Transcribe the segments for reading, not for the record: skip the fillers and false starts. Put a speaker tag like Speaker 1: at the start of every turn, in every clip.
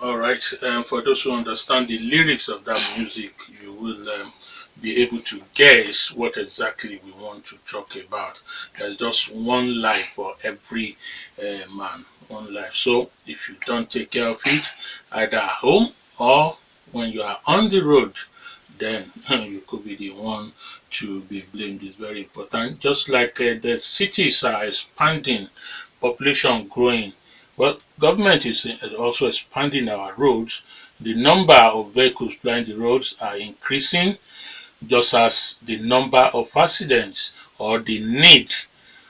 Speaker 1: All right. For those who understand the lyrics of that music, you will be able to guess what exactly we want to talk about. There's just one life for every man, one life. So if you don't take care of it, either at home or when you are on the road, then you could be the one to be blamed. It's very important. Just like the cities are expanding, population growing. Well, government is also expanding our roads. The number of vehicles plying the roads are increasing, just as the number of accidents or the need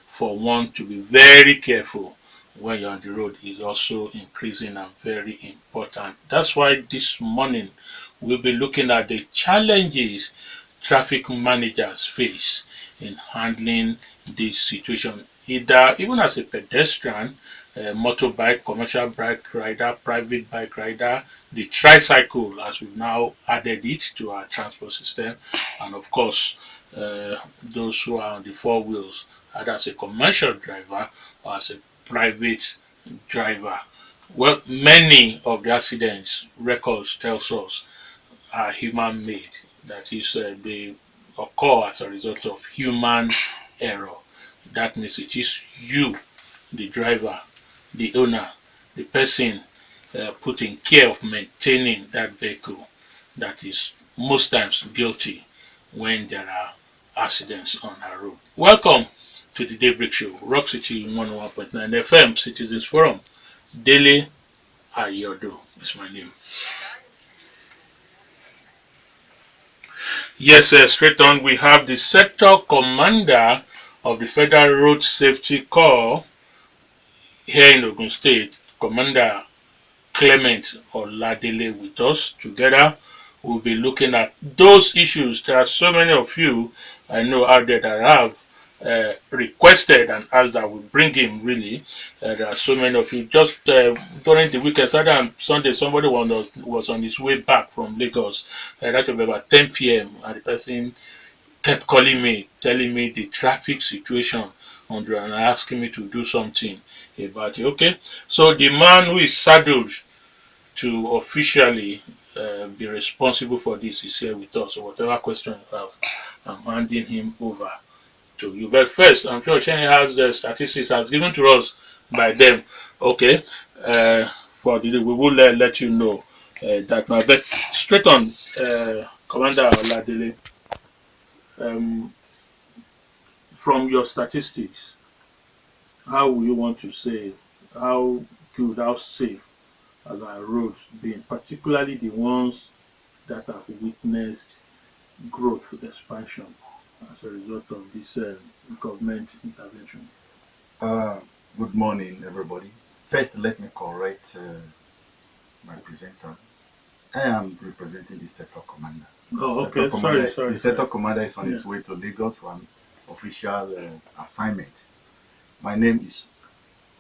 Speaker 1: for one to be very careful when you're on the road is also increasing and very important. That's why this morning we'll be looking at the challenges traffic managers face in handling this situation, either even as a pedestrian, motorbike, commercial bike rider, private bike rider, the tricycle, as we've now added it to our transport system, and of course, those who are on the four wheels, either as a commercial driver or as a private driver. Well, many of the accidents records tells us are human made. That is, they occur as a result of human error. That means it is you, the driver, the owner, the person put in care of maintaining that vehicle that is most times guilty when there are accidents on our road. Welcome to the Daybreak Show, Rock City 101.9 FM, Citizens Forum. Dele Ayodo is my name. Yes, straight on, we have the sector commander of the Federal Road Safety Corps here in Ogun State, Commander Clement Oladele, with us. Together, we'll be looking at those issues. There are so many of you I know out there that have requested and asked that we bring him. Really, there are so many of you. Just during the weekend, Saturday and Sunday, somebody was on his way back from Lagos. That was about 10 p.m. and the person kept calling me, telling me the traffic situation on the road and asking me to do something about it. Okay, so the man who is saddled to officially be responsible for this is here with us. So whatever question you have, I'm handing him over to you. But first, I'm sure Chienye has the statistics as given to us by them. Okay, uh, for the we will let you know that now. But straight on, Commander Oladele, um, from your statistics, how will you want to say how good, how safe has our roads been, particularly the ones that have witnessed growth expansion as a result of this government intervention?
Speaker 2: Uh, Good morning, everybody. First, let me correct my presenter. I am representing the sector commander.
Speaker 1: Oh, okay. Sorry, sorry,
Speaker 2: The
Speaker 1: sorry.
Speaker 2: sector commander is on
Speaker 1: Yeah.
Speaker 2: his way to Lagos for an official assignment. My name is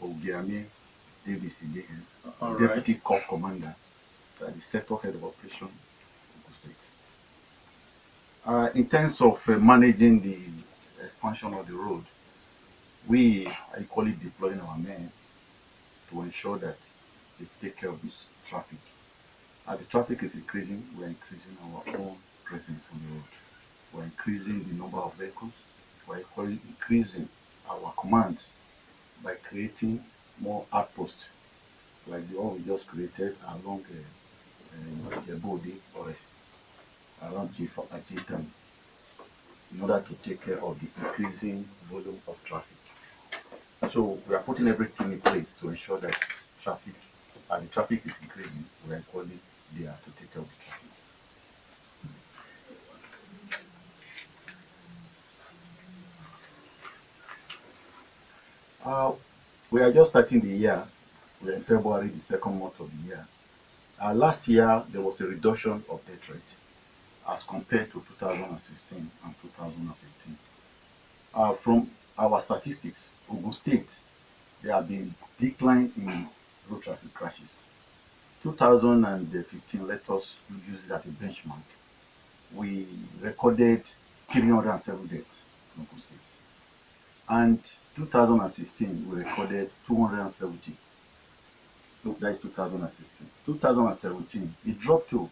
Speaker 2: Ogiamien Divis Ogiamien,
Speaker 1: All right.
Speaker 2: Deputy Corps Commandant, the sector head of operation, Ogun State. In terms of managing the expansion of the road, we are equally deploying our men to ensure that they take care of this traffic. As the traffic is increasing, we're increasing our own presence on the road. We're increasing the number of vehicles. We're equally increasing our commands by creating more outposts like the one we just created along the body or around G10 in order to take care of the increasing volume of traffic. So we are putting everything in place to ensure that traffic, as the traffic is increasing, we are equally there to take care of the traffic. Uh, we are just starting the year. We're in February, the second month of the year. Last year, there was a reduction of death rate as compared to 2016 and 2015. From our statistics, Ogun State, there have been decline in road traffic crashes. 2015, let us use it as a benchmark. We recorded 307 deaths in Ogun State. And 2016, we recorded 270. So that is 2016. 2017, it dropped to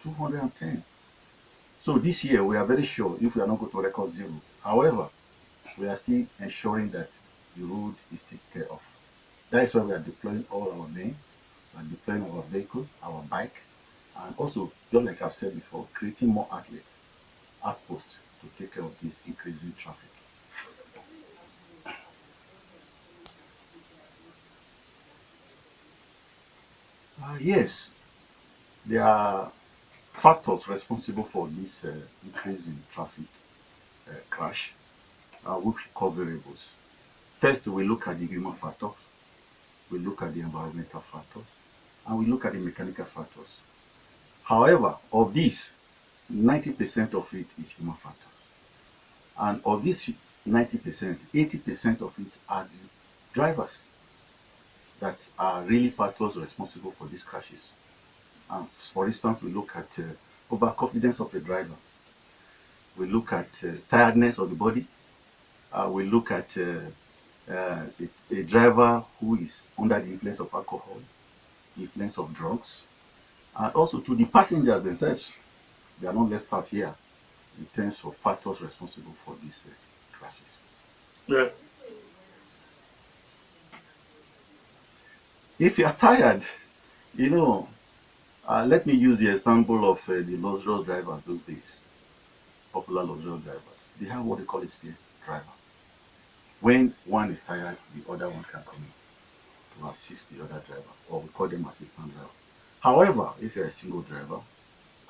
Speaker 2: 210. So this year, we are very sure if we are not going to record zero. However, we are still ensuring that the road is taken care of. That is why we are deploying all our men, we are deploying our vehicle, our bike, and also, just like I've said before, creating more outlets, outposts to take care of this increasing traffic. Yes, there are factors responsible for this increase in traffic crash, which we call variables. First, we look at the human factors, we look at the environmental factors, and we look at the mechanical factors. However, of these, 90% of it is human factors. And of this 90%, 80% of it are the drivers that are really factors responsible for these crashes. For instance, we look at overconfidence of the driver. We look at tiredness of the body. We look at a driver who is under the influence of alcohol, the influence of drugs, and also to the passengers themselves. They are not left out here in terms of factors responsible for these crashes.
Speaker 1: Yeah.
Speaker 2: If you are tired, you know, let me use the example of the luxurious drivers those days, popular luxurious drivers. They have what they call a spare driver. When one is tired, the other one can come in to assist the other driver, or we call them assistant driver. However, if you're a single driver,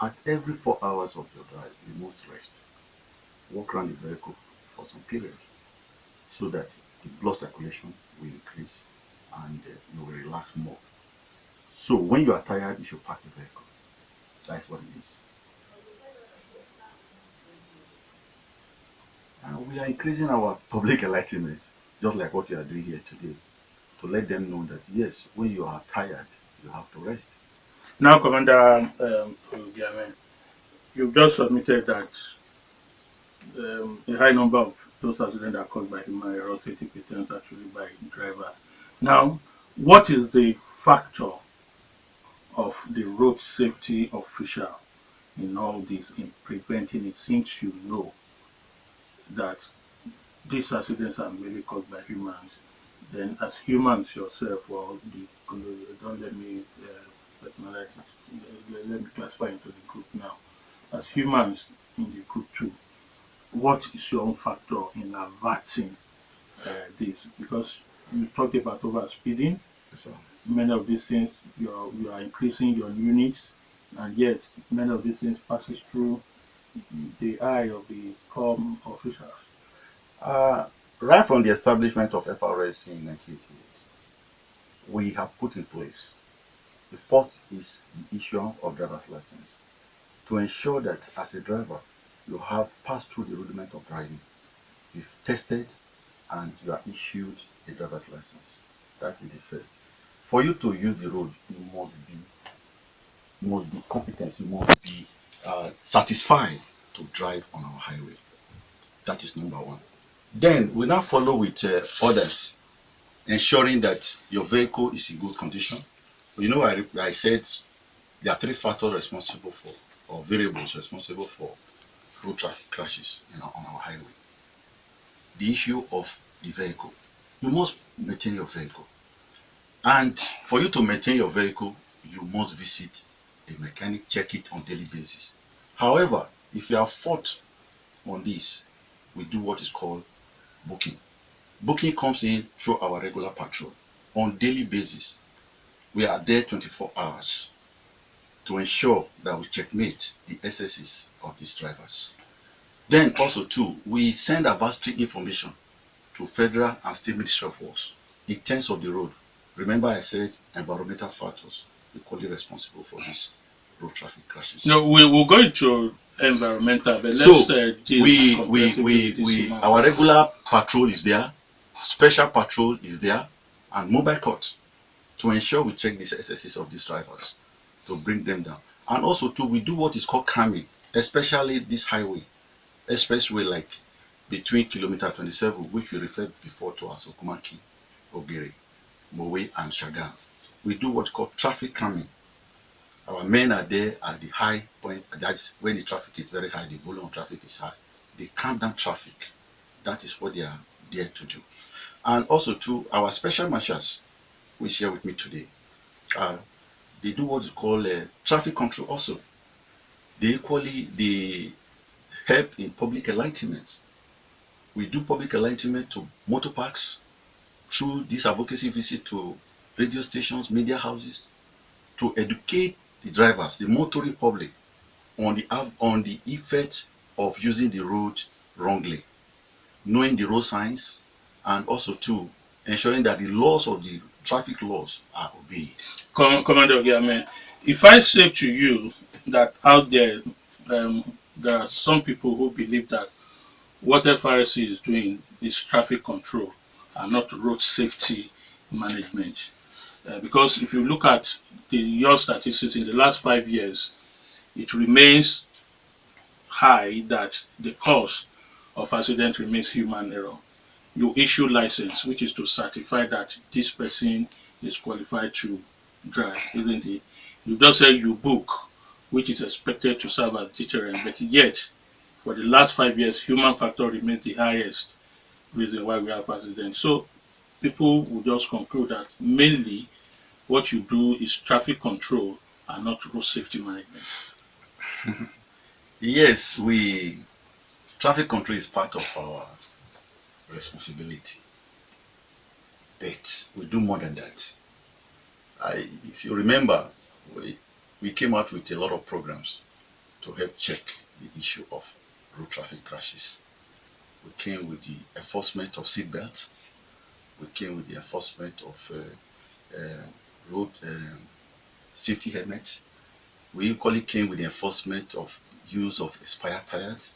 Speaker 2: at every 4 hours of your drive, you must rest. Walk around the vehicle for some period so that the blood circulation will increase and you will relax more. So when you are tired, you should park the vehicle. That's what it is. And we are increasing our public enlightenment, just like what we are doing here today, to let them know that yes, when you are tired, you have to rest.
Speaker 1: Now, Commander Ogiamien, you've just submitted that a high number of those accidents are caused by human error, 80% actually by drivers. Now, what is the factor of the road safety official in all this in preventing it, since you know that these accidents are mainly caused by humans? Then, as humans yourself, or the don't let me personalize it, let me classify into the group now. As humans in the group too, what is your own factor in averting this? Because you talked about over speeding,
Speaker 2: So,
Speaker 1: many of these things you are increasing your units, and yet many of these things passes through the eye of the com officials.
Speaker 2: uh, right from the establishment of FRSC in 1988, we have put in place the first is the issuance of driver's license to ensure that as a driver, you have passed through the rudiment of driving. You've tested and you are issued a driver's license. That is the first. For you to use the road, you must be competent. You must be satisfied to drive on our highway. That is number one. Then we now follow with others, ensuring that your vehicle is in good condition. You know, I said there are three factors responsible for, or variables responsible for road traffic crashes on our highway. The issue of the vehicle. You must maintain your vehicle. And for you to maintain your vehicle, you must visit a mechanic, check it on daily basis. However, if you are fault on this, we do what is called booking. Booking comes in through our regular patrol on daily basis. We are there 24 hours to ensure that we checkmate the excesses of these drivers. Then also too, we send advisory information to federal and state ministry of works in terms of the road. Remember I said environmental factors equally responsible for these road traffic crashes.
Speaker 1: No, we will go into environmental, but
Speaker 2: So
Speaker 1: let's deal comprehensively with this now.
Speaker 2: our regular patrol is there, special patrol is there, and mobile court to ensure we check these excesses of these drivers to bring them down. And also too, we do what is called calming, especially this highway, expressway like between kilometer 27, which we referred before to as Okumaki Ogere.
Speaker 3: Mowe, and Shagam. We do what we call traffic calming. Our men are there at the high point. That's when the traffic is very high, the volume of traffic is high. They calm down traffic. That is what they are there to do. And also too, our special marshals, who is here with me today, they do what we call traffic control also. They help in public enlightenment. We do public enlightenment to motor parks through this advocacy visit to radio stations, media houses, to educate the drivers, the motoring public, on the effect of using the road wrongly, knowing the road signs, and also too ensuring that the laws of the traffic laws are obeyed.
Speaker 1: Commander Ogiamien, if I say to you that out there, there are some people who believe that what FRSC is doing is traffic control and not road safety management. Because if you look at your statistics in the last 5 years, it remains high that the cause of accident remains human error. You issue license, which is to certify that this person is qualified to drive, isn't it? You just say you book, which is expected to serve as deterrent, but yet for the last 5 years, human factor remains the highest reason why we have accidents. So people will just conclude that mainly what you do is traffic control and not road safety management.
Speaker 3: Yes, traffic control is part of our responsibility, but we do more than that. If you remember, we came out with a lot of programs to help check the issue of road traffic crashes. We came with the enforcement of seatbelts. We came with the enforcement of road safety helmets. We equally came with the enforcement of use of expired tires.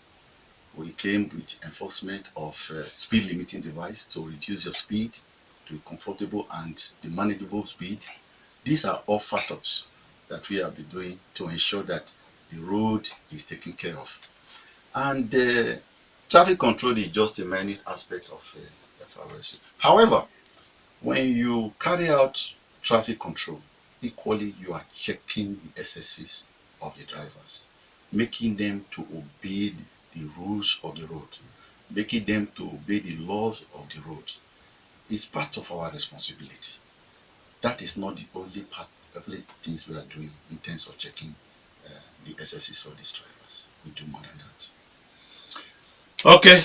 Speaker 3: We came with enforcement of speed limiting device to reduce your speed to a comfortable and the manageable speed. These are all factors that we have been doing to ensure that the road is taken care of. And traffic control is just a minor aspect of FRSC. However, when you carry out traffic control, equally you are checking the SSCs of the drivers, making them to obey the rules of the road, making them to obey the laws of the road. It's part of our responsibility. That is not the only things we are doing in terms of checking the SSCs of these drivers. We do more than that.
Speaker 1: Okay.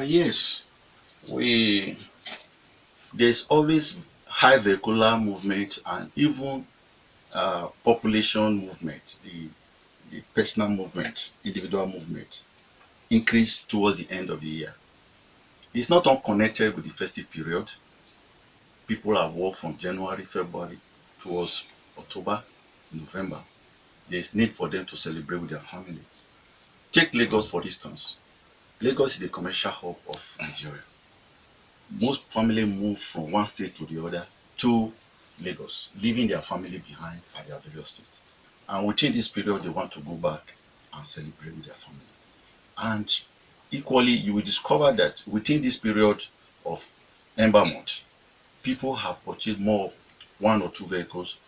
Speaker 3: Yes, there's always high vehicular movement and even population movement, the personal movement, individual movement, increase towards the end of the year. It's not unconnected with the festive period. People have worked from January, February towards October, November. There's need for them to celebrate with their family. Take Lagos for instance. Lagos is the commercial hub of Nigeria. Most families move from one state to the other to Lagos, leaving their family behind at their various states. And within this period, they want to go back and celebrate with their family. And equally, you will discover that within this period of Ember Month, people have purchased more, one or two vehicles,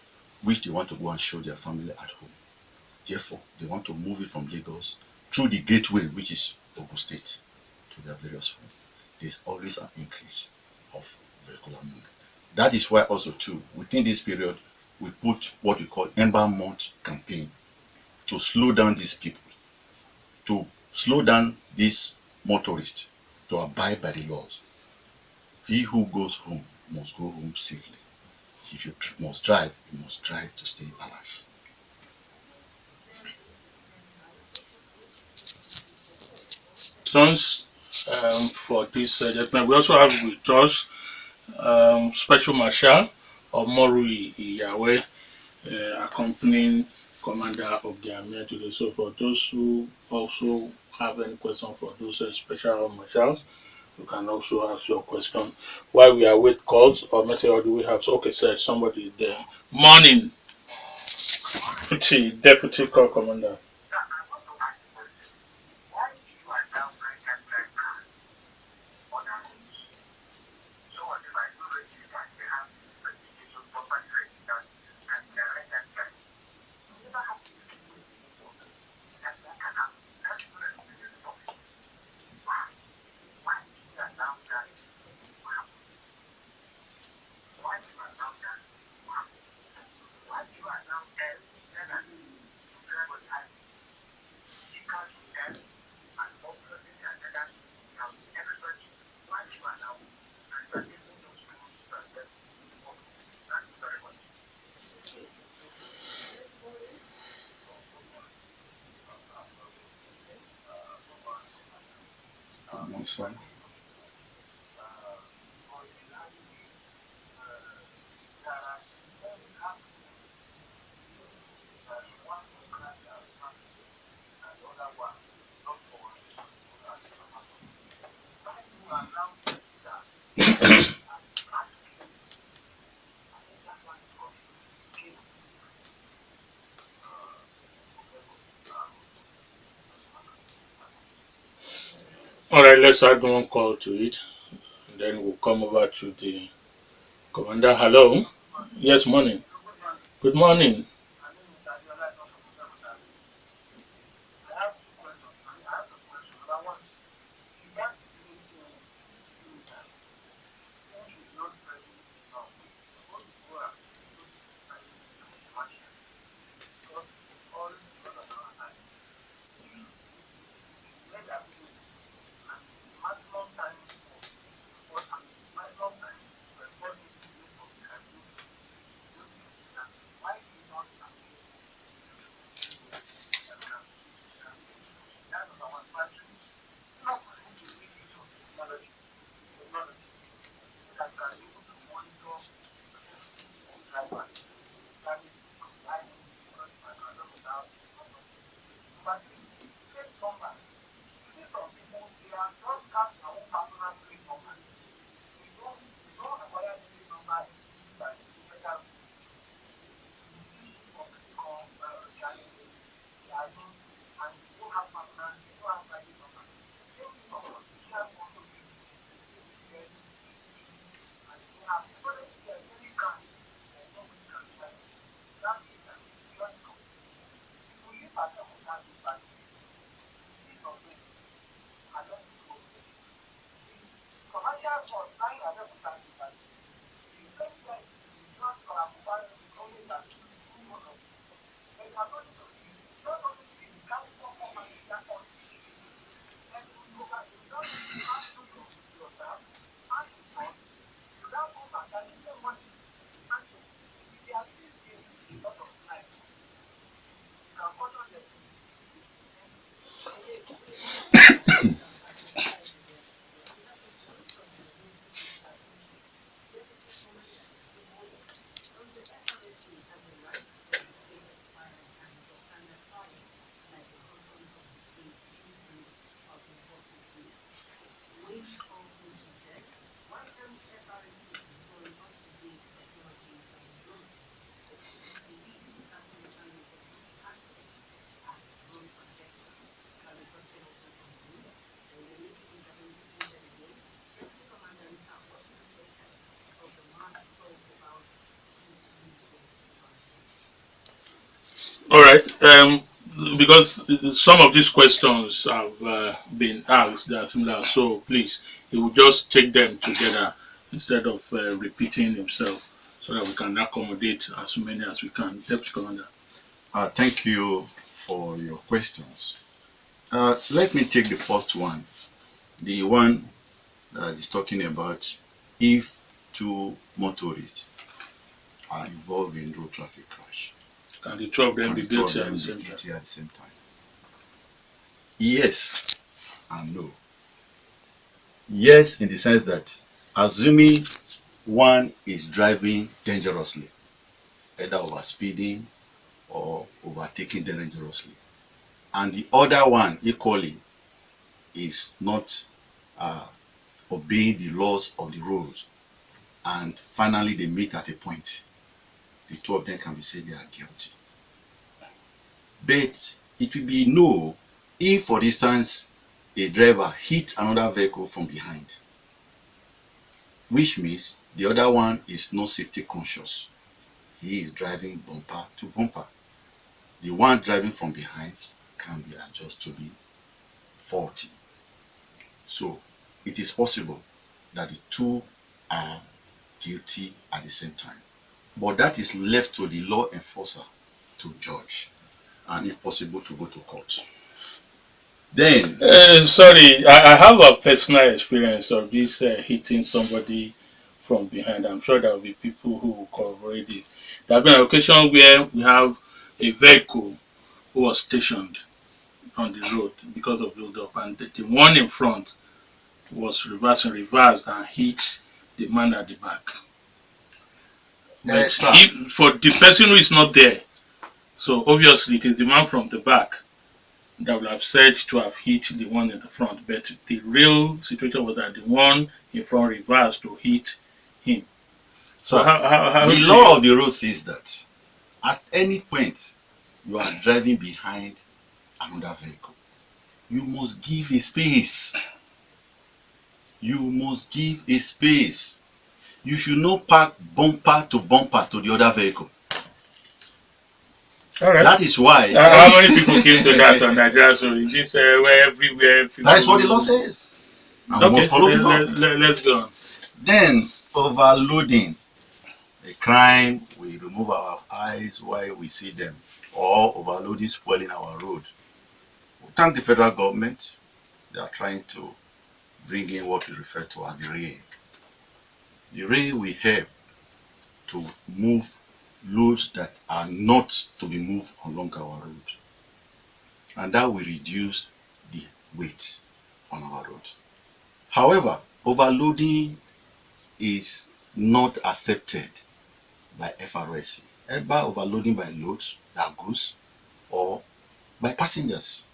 Speaker 3: which they want to go and show their family at home. Therefore, they want to move it from Lagos through the gateway, which is Ogun State, to their various homes. There's always an increase of vehicular movement. That is why also too, within this period, we put what we call Ember Month campaign to slow down these people, to slow down these motorists, to abide by the laws. He who goes home must go home safely. If you must drive, you must drive to stay alive.
Speaker 1: For this gentleman, we also have with us Special Marshal Omoruyi Iyawe, accompanying Commander Ogiamien today. So for those who also have any question for those special marshals, you can also ask your question while we await calls or message. Or do we have? Okay, sir, somebody there. Morning, Deputy Corps Commander.
Speaker 3: Sir.
Speaker 1: All right, let's add one call to it, and then we'll come over to the commander. Hello. Yes, morning. Good morning. All right. Because some of these questions have been asked that are similar, so please, he will just take them together instead of repeating himself, so that we can accommodate as many as we can. Deputy Commander.
Speaker 3: Thank you for your questions. Let me take the first one, the one that is talking about if two motorists are involved in road traffic crash.
Speaker 1: Can the two of them
Speaker 3: Can
Speaker 1: be
Speaker 3: the two of
Speaker 1: guilty at
Speaker 3: them
Speaker 1: the
Speaker 3: be
Speaker 1: same time?
Speaker 3: guilty at the same time? Yes and no. Yes, in the sense that assuming one is driving dangerously, either over speeding or overtaking dangerously. And the other one equally is not obeying the laws of the roads, and finally they meet at a point. The two of them can be said they are guilty. But it will be no if, for instance, a driver hit another vehicle from behind, which means the other one is not safety conscious. He is driving bumper to bumper. The one driving from behind can be adjudged to be faulty. So it is possible that the two are guilty at the same time. But that is left to the law enforcer to judge, and if possible to go to court. Then
Speaker 1: Sorry, I have a personal experience of this hitting somebody from behind. I'm sure there will be people who will corroborate this. There have been an occasion where we have a vehicle who was stationed on the road because of build-up, and the one in front was reversed and hit the man at the back. But for the person who is not there, so obviously it is the man from the back that would have said to have hit the one in the front. But the real situation was that the one in front reversed to hit him.
Speaker 3: So how the law of the road says that at any point you are driving behind another vehicle, you must give a space. You must give a space. You should not park bumper to bumper to the other vehicle.
Speaker 1: All right.
Speaker 3: That is why.
Speaker 1: How many people came to that on Nigeria? So in this where everywhere.
Speaker 3: That is what the law says. And
Speaker 1: okay,
Speaker 3: must follow the law.
Speaker 1: Let's go on.
Speaker 3: Then overloading, a crime we remove our eyes while we see them, or overloading spoiling our road. We thank the federal government. They are trying to bring in what we refer to as the rail. The rail will help to move loads that are not to be moved along our road, and that will reduce the weight on our road. However, overloading is not accepted by FRSC, either overloading by loads, that goods, or by passengers.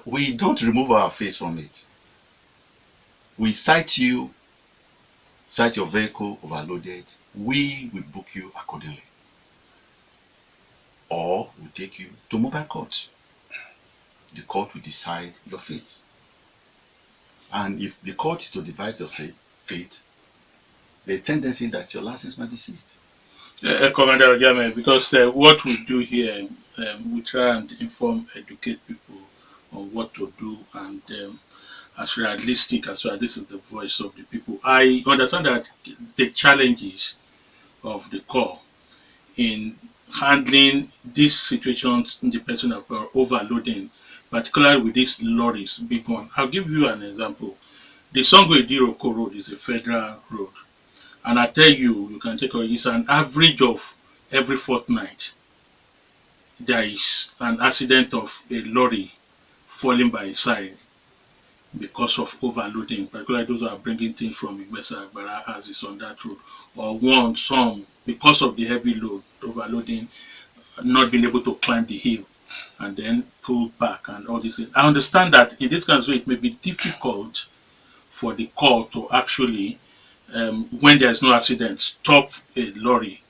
Speaker 3: We don't remove our face from it. We cite your vehicle overloaded, we will book you accordingly, or we take you to mobile court. The court will decide your fate, and if the court is to divide your fate, there's a tendency that your license might be seized.
Speaker 1: Commander Ogiamien, because what we do here, we try and inform, educate people on what to do, and as realistic as well. This is the voice of the people. I understand that the challenges of the Corps in handling these situations in the person of overloading, particularly with these lorries, big one. I'll give you an example. The Sango-Idiroko road is a federal road, and I tell you, you can take it's an average of every fortnight there is an accident of a lorry falling by its side because of overloading, particularly those who are bringing things from Igbesa Agbara as is on that road, or some because of the heavy load, overloading, not being able to climb the hill and then pull back and all this. I understand that in this kind of way it may be difficult for the Corps to actually, when there is no accident, stop a lorry,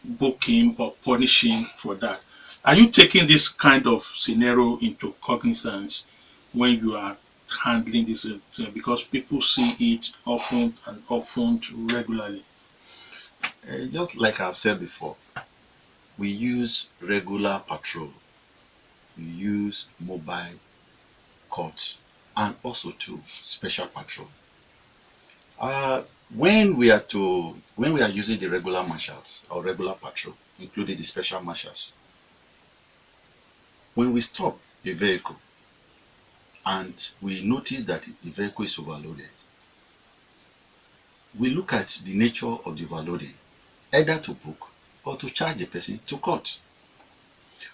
Speaker 1: book him or punish him for that. Are you taking this kind of scenario into cognizance when you are handling this, because people see it often and often regularly?
Speaker 3: Just like I've said before, we use regular patrol, we use mobile court, and also to special patrol. When we are using the regular marshals or regular patrol, including the special marshals, when we stop a vehicle and we notice that the vehicle is overloaded, we look at the nature of the overloading, either to book or to charge the person to court.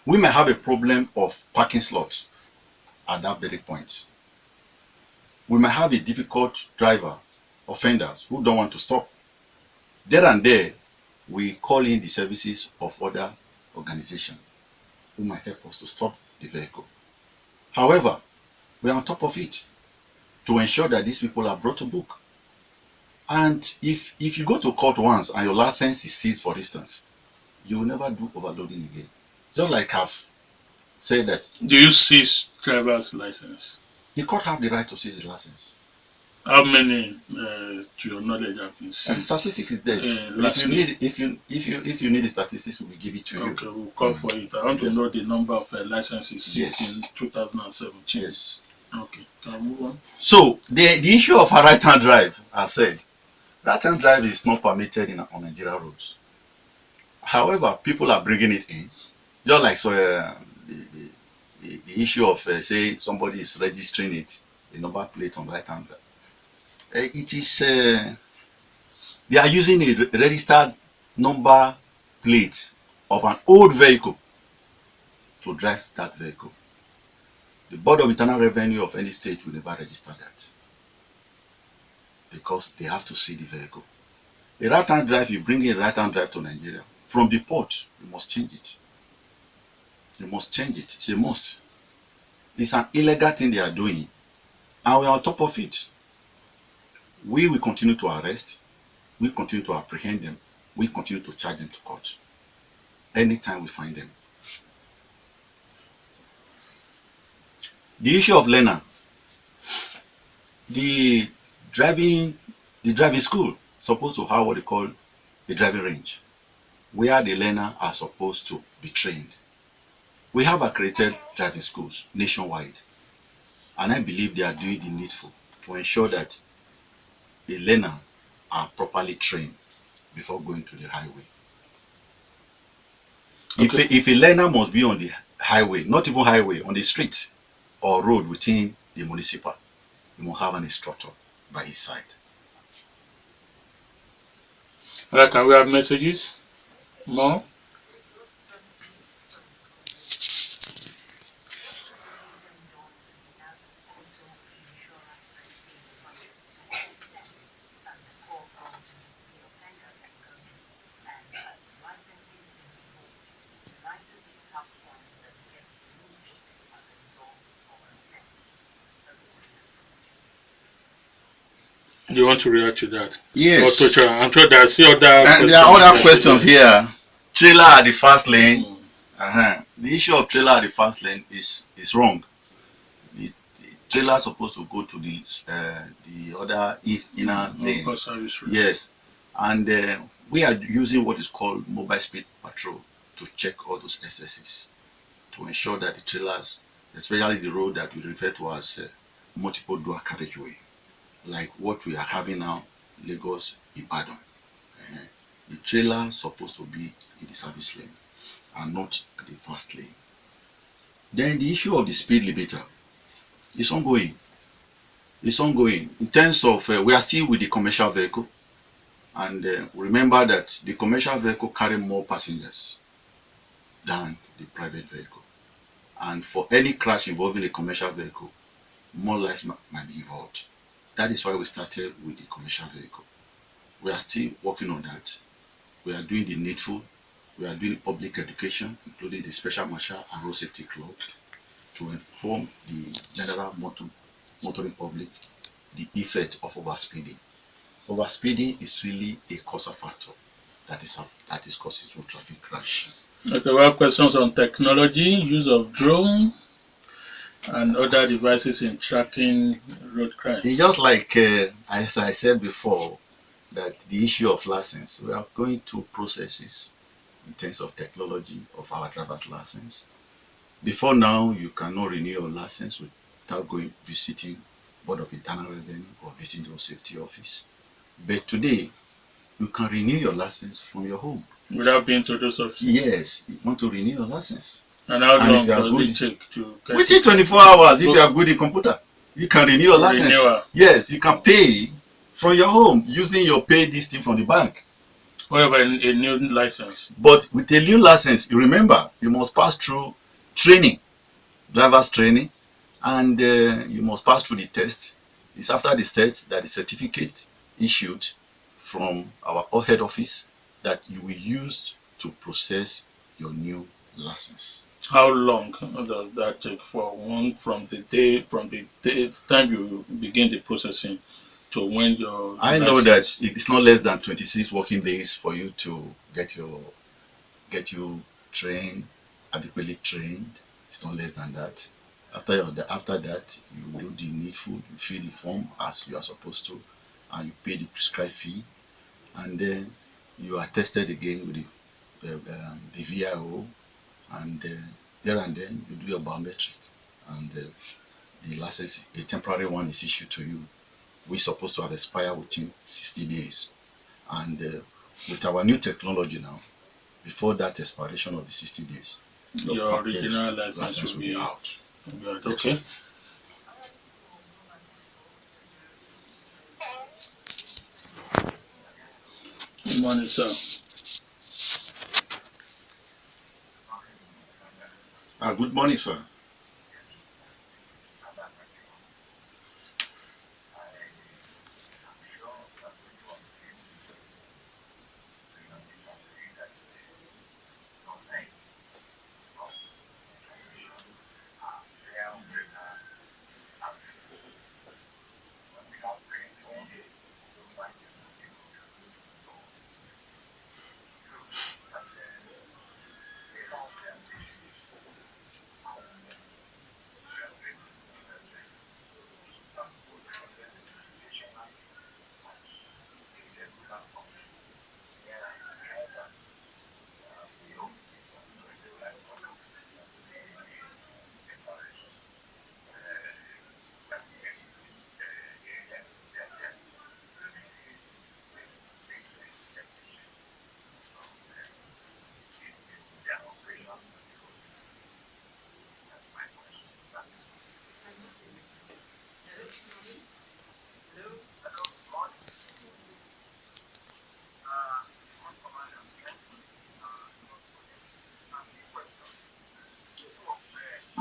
Speaker 3: We may have a problem of parking slots at that very point. We may have a difficult driver, offenders who don't want to stop. There and there, we call in the services of other organization who might help us to stop the vehicle. However, we are on top of it to ensure that these people are brought to book. And if you go to court once and your license is seized, for instance, you will never do overloading again. Just like I've said that.
Speaker 1: Do you seize driver's license?
Speaker 3: The court have the right to seize the license.
Speaker 1: How many, to your knowledge, have been seized?
Speaker 3: And statistics is there. If you need the statistics, we will give it to you.
Speaker 1: Okay, we'll call for it. I want to know the number of licenses seized in 2017.
Speaker 3: Yes.
Speaker 1: Okay, can we move on?
Speaker 3: So the issue of a right-hand drive, I've said, right-hand drive is not permitted on Nigeria roads. However, people are bringing it in, just like the issue of say somebody is registering it, the number plate on right-hand drive. It is they are using a registered number plate of an old vehicle to drive that vehicle. The Board of Internal Revenue of any state will never register that because they have to see the vehicle. A right-hand drive, you bring a right-hand drive to Nigeria, from the port, you must change it. You must change it. It's a must. It's an illegal thing they are doing, and we are on top of it. We will continue to arrest, we continue to apprehend them, we continue to charge them to court anytime we find them. The issue of learner, the driving school supposed to have what they call the driving range, where the learner are supposed to be trained. We have accredited driving schools nationwide, and I believe they are doing the needful to ensure that the learner are properly trained before going to the highway. Okay. If a learner must be on the highway, not even highway, on the street or road within the municipal, you must have an instructor by his side.
Speaker 1: Alright, can we have messages? More? Do you want to react to that?
Speaker 3: Yes.
Speaker 1: I'm sure there are other
Speaker 3: and there are other questions here. Trailer at the fast lane. The issue of trailer at the fast lane is wrong. The trailer is supposed to go to the other inner lane. Yes. And we are using what is called mobile speed patrol to check all those excesses, to ensure that the trailers, especially the road that we refer to as multiple dual carriageway, like what we are having now, Lagos Ibadan. The trailer is supposed to be in the service lane and not at the fast lane. Then the issue of the speed limiter is ongoing. It's ongoing in terms of we are still with the commercial vehicle, and remember that the commercial vehicle carry more passengers than the private vehicle, and for any crash involving a commercial vehicle, more lives might be involved. That is why we started with the commercial vehicle. We are still working on that. We are doing the needful. We are doing public education, including the Special Marshal and Road Safety Club, to inform the general motoring public the effect of overspeeding. Overspeeding is really a causal factor that is causing road traffic crash.
Speaker 1: Okay, we have questions on technology, use of drone, and other devices in tracking road crime.
Speaker 3: It's just like, as I said before, that the issue of license, we are going through processes in terms of technology of our driver's license. Before now, you cannot renew your license without visiting Board of Internal Revenue or visiting the safety office. But today, you can renew your license from your home.
Speaker 1: Without being to those offices?
Speaker 3: Yes, you want to renew your license.
Speaker 1: And how long does it take to get
Speaker 3: within 24 hours, if you are good in computer, you can renew your license.
Speaker 1: Renewal.
Speaker 3: Yes, you can pay from your home using your pay this thing from the bank.
Speaker 1: What about a new license?
Speaker 3: But with a new license, you remember, you must pass through training, driver's training, and you must pass through the test. It's after the test that the certificate issued from our head office that you will use to process your new license.
Speaker 1: How long does that take for one from the time you begin the processing to when your
Speaker 3: I know
Speaker 1: license?
Speaker 3: that it's not less than 26 working days for you to get you trained, adequately trained. It's not less than that. After that, you do the needful, you fill the form as you are supposed to, and you pay the prescribed fee, and then you are tested again with the VIO, and there and then you do your biometric, and the license, a temporary one, is issued to you. We're supposed to have expired within 60 days. And with our new technology now, before that expiration of the 60 days,
Speaker 1: Your original license
Speaker 3: license
Speaker 1: will
Speaker 3: will be
Speaker 1: be
Speaker 3: out.
Speaker 1: good.
Speaker 3: Yes.
Speaker 1: Okay. Good morning, sir.
Speaker 3: Good morning, sir.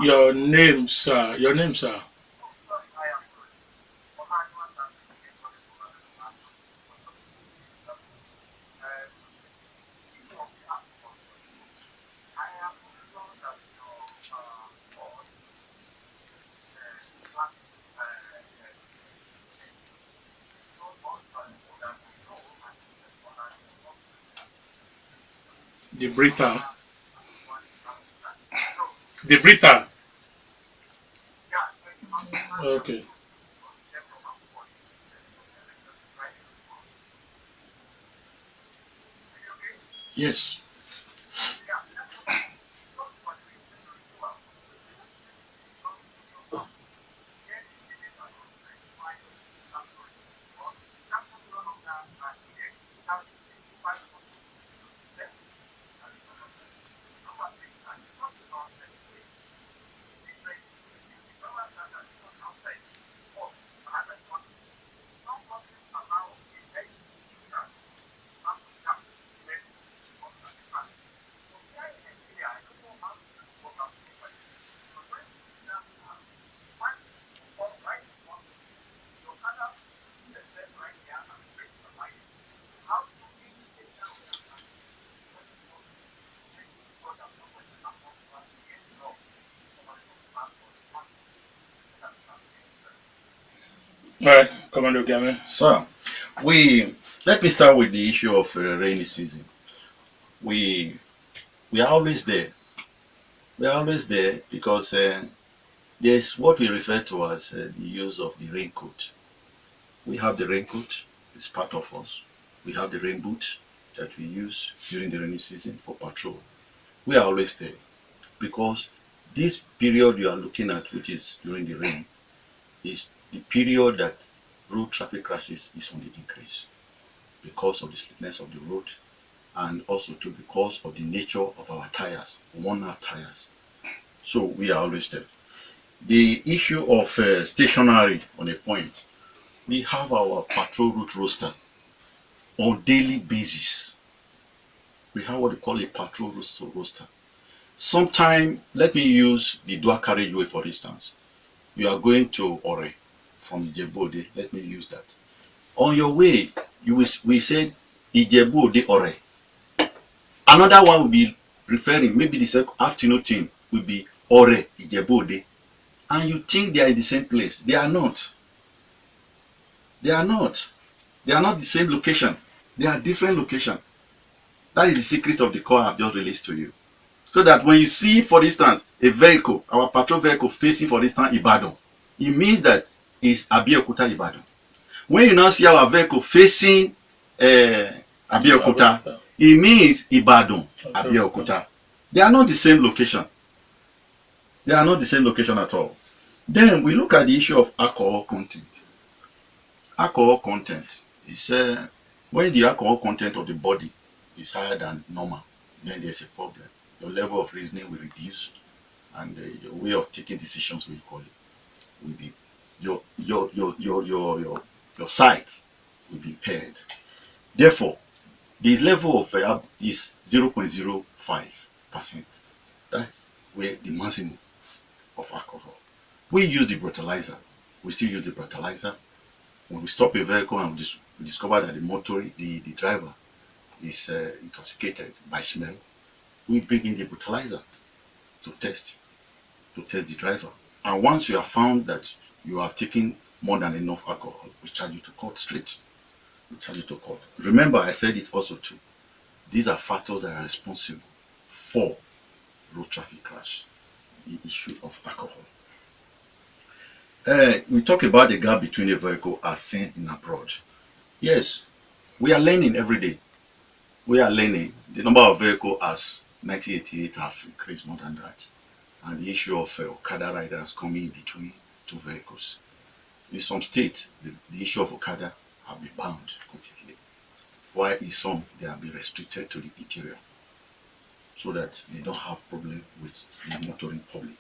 Speaker 1: Your name, sir. Your name, sir. The Brita. The Brita. Okay.
Speaker 3: Yes.
Speaker 1: All right, Commander Ogiamien.
Speaker 3: So, we let me start with the issue of rainy season. We we are always there. We are always there because there's what we refer to as the use of the raincoat. We have the raincoat; it's part of us. We have the rain boot that we use during the rainy season for patrol. We are always there because this period you are looking at, which is during the rain, is the period that road traffic crashes is on the increase because of the slickness of the road and also too because of the nature of our tires, worn out tires. So we are always there. The issue of stationary on a point, we have our patrol route roster on daily basis. We have what we call a patrol roster. Sometime, let me use the dual carriageway for instance. You are going to Ore from Ijebu-Ode, let me use that. On your way, we said Ijebu-Ode Ore. Another one will be preferring, maybe the afternoon team will be Ore, Ijebu-Ode, and you think they are in the same place. They are not. They are not. They are not the same location. They are different location. That is the secret of the call I've just released to you. So that when you see, for instance, a vehicle, our patrol vehicle facing, for instance, Ibadan, it means that it's Abeokuta Ibadan. When you now see our vehicle facing Abeokuta, it means Ibadan, Abeokuta. They are not the same location. They are not the same location at all. Then we look at the issue of alcohol content. Alcohol content is when the alcohol content of the body is higher than normal, then there's a problem. Your level of reasoning will reduce, and your way of taking decisions, will call it, will be your sight will be impaired. Therefore, the level of is 0.05%. That's where the maximum of alcohol. We use the breathalyzer. We still use the breathalyzer. When we stop a vehicle and we discover that the driver is intoxicated by smell, we bring in the breathalyzer to test the driver. And once you have found that you have taken more than enough alcohol, we charge you to court straight. We charge you to court. Remember, I said it also too. These are factors that are responsible for road traffic crash. The issue of alcohol. We talk about the gap between a vehicle as seen in abroad. Yes, we are learning every day. We are learning. The number of vehicles as 1988 have increased more than that. And the issue of Okada riders coming in between two vehicles. In some states, the issue of Okada have been banned completely. While in some, they have been restricted to the interior, so that they don't have problem with the motoring public.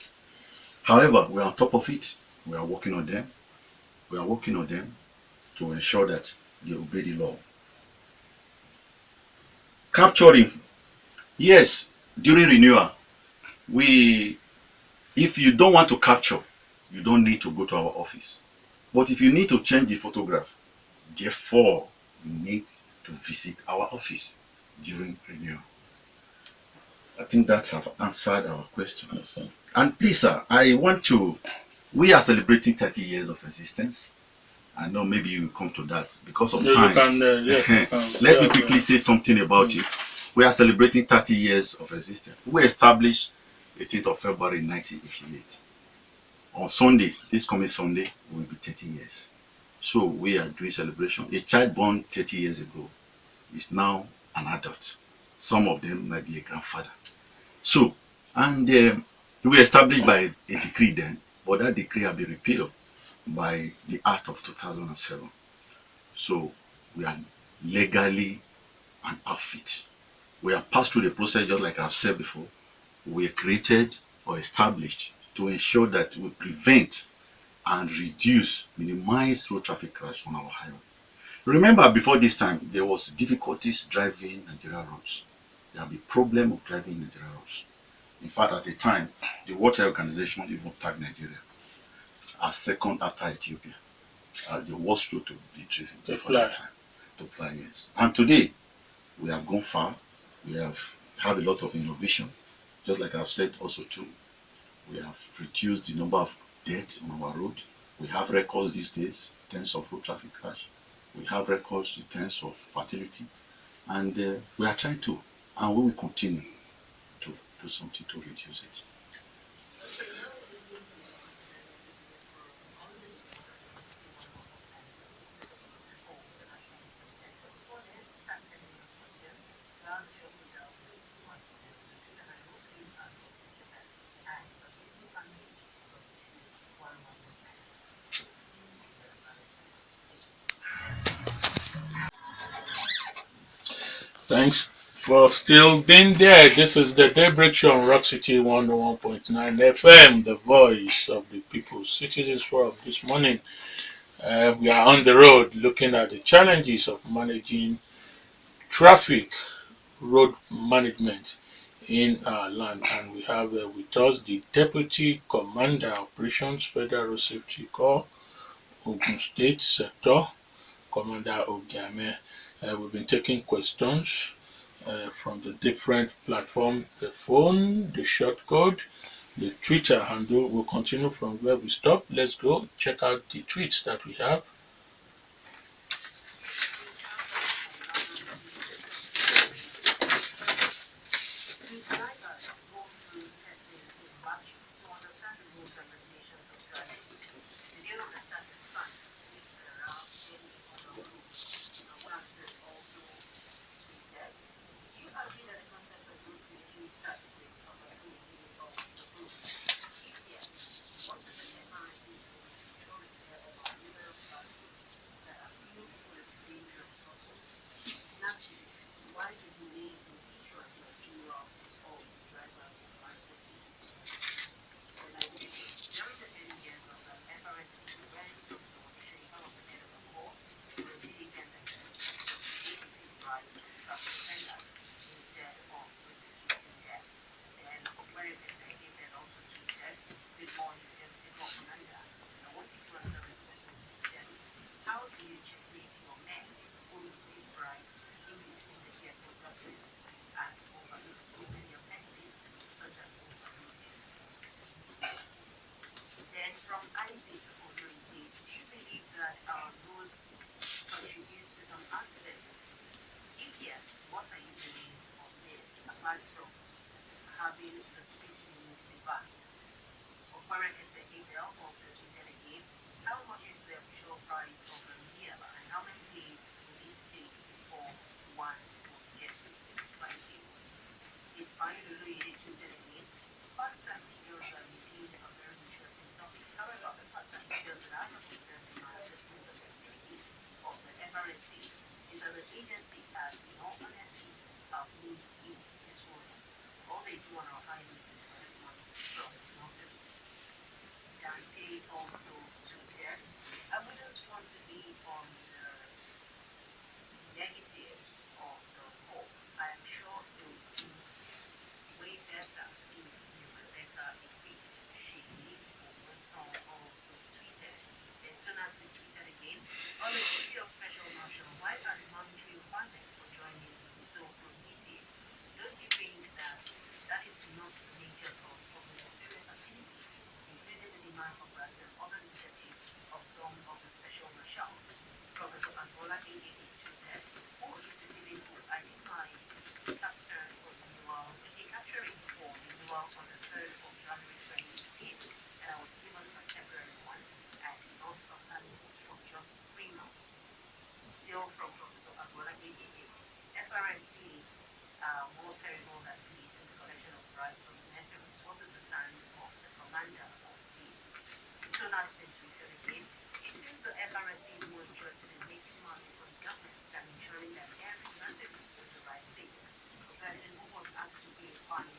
Speaker 3: However, we are on top of it. We are working on them. We are working on them to ensure that they obey the law. Capturing. Yes, during renewal, if you don't want to capture, you don't need to go to our office. But if you need to change the photograph, therefore, you need to visit our office during renewal. I think that have answered our question.
Speaker 1: Yes,
Speaker 3: and please, sir, we are celebrating 30 years of existence. I know maybe you will come to that because of time. Let me quickly say something about it. We are celebrating 30 years of existence. We established 18th of February 1988. On Sunday, this coming Sunday, will be 30 years. So we are doing celebration. A child born 30 years ago is now an adult. Some of them might be a grandfather. So, and we established by a decree then, but that decree has been repealed by the Act of 2007. So we are legally an outfit. We have passed through the process, just like I've said before. We are created or established to ensure that we prevent and minimize road traffic crash on our highway. Remember, before this time, there was difficulties driving Nigeria roads. There had been problem of driving Nigeria roads. In fact, at the time, the World Health Organization even tagged Nigeria as second after Ethiopia as the worst road to be driven before that time. To fly, yes. And today, we have gone far. We have a lot of innovation. Just like I've said also too, we have reduced the number of deaths on our road. We have records these days in terms of road traffic crash. We have records in terms of fatality. And we are trying to, and we will continue to do something to reduce it.
Speaker 1: Thanks for still being there. This is the Daybreak Show on Rock City 101.9 FM, the voice of the people. Citizens Forum this morning. We are on the road looking at the challenges of managing traffic, road management in our land. And we have with us the Deputy Commander Operations Federal Road Safety Corps, Ogun State Sector, Commander Ogiamien. We've been taking questions from the different platforms, the phone, the short code, the Twitter handle. We'll continue from where we stopped. Let's go check out the tweets that we have.
Speaker 4: Special Marshal, why are the monetary requirements for joining so prohibitive? Don't you think that is not the major cause of the various activities, including the demand for grants and other necessities of some of the special marshals? Professor Angola Ege tweeted, who is the civil who I did my capturing for renewal on the 3rd of January 2018, and I was given a temporary one and not a permanent for just 3 months. Still from Professor Angola Ege, FRSC more terrible than police in the collection of bribes from veterans. What is the stand of the commander of these? Tonight's in Twitter again. It seems the FRSC is more interested in making money from governments than ensuring that every veteran does the right thing. The person who was asked to pay a fine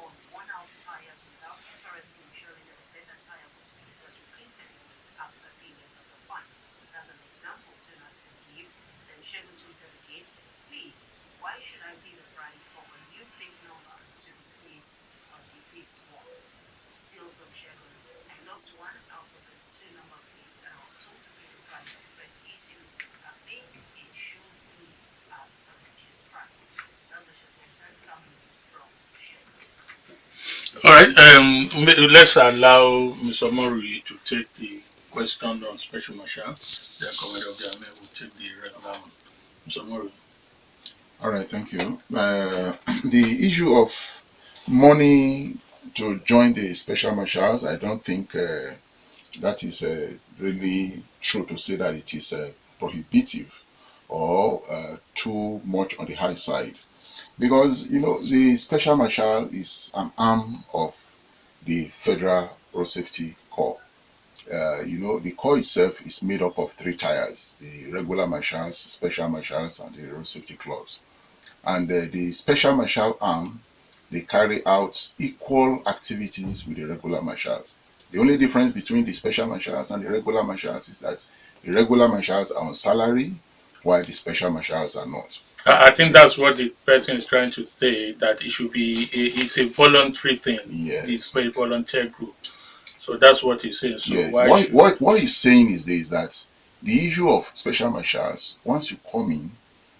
Speaker 4: on worn-out tires without FRSC ensuring that a better tire was fixed as replacement after payment of the fine. That's an example tonight's in give. Then share the Twitter again. Please, why should I pay the price of a new plate number to replace a defaced one? Still from Shegun, I lost one out of the 2 number plates and I was told to pay the price of the first issue. I think it should be at a reduced price. That's a concern coming from Shegun.
Speaker 1: All right, let's allow Mr. Omoruyi to take the question on Special Marshal. The Commander of the Army will take the regular one. Mr. Omoruyi.
Speaker 3: All right, thank you. The issue of money to join the special marshals, I don't think that is really true to say that it is prohibitive or too much on the high side. Because, the special marshal is an arm of the Federal Road Safety Corps. The corps itself is made up of 3 tiers: the regular marshals, special marshals, and the road safety clubs. And the special marshal arm, they carry out equal activities with the regular marshals. The only difference between the special marshals and the regular marshals is that the regular marshals are on salary, while the special marshals are not.
Speaker 1: I think that's what the person is trying to say, that it should be, it's a voluntary thing.
Speaker 3: Yes.
Speaker 1: It's a volunteer group. So that's what he's saying. So
Speaker 3: yes. What he's saying is this, that the issue of special marshals, once you come in,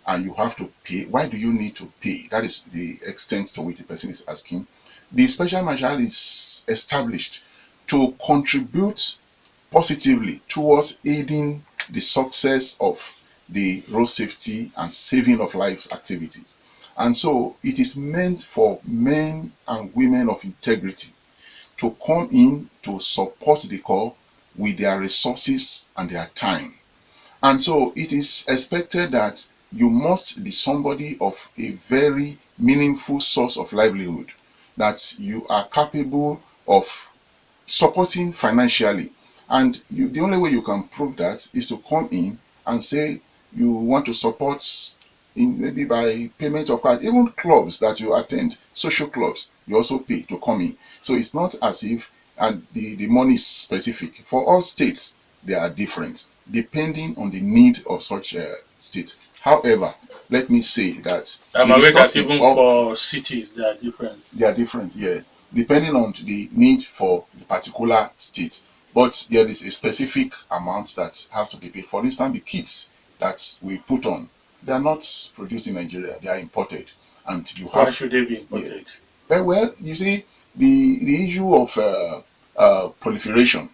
Speaker 5: and you have to pay. Why do you need to pay? That is the extent to which the person is asking. The special marshal is established to contribute positively towards aiding the success of the road safety and saving of lives activities. And so it is meant for men and women of integrity to come in to support the Corps with their resources and their time. And so it is expected that you must be somebody of a very meaningful source of livelihood, that you are capable of supporting financially. And the only way you can prove that is to come in and say you want to support in maybe by payment of card. Even clubs that you attend, social clubs, you also pay to come in. So it's not as if, and the money is specific. For all states, they are different, depending on the need of such a state. However, let me say that
Speaker 1: I'm aware that even for cities, they are different.
Speaker 5: They are different, yes, depending on the need for the particular state. But there is a specific amount that has to be paid. For instance, the kits that we put on, they are not produced in Nigeria, they are imported. And you have,
Speaker 1: why should they be imported?
Speaker 5: Yeah. Well, you see, the issue of proliferation,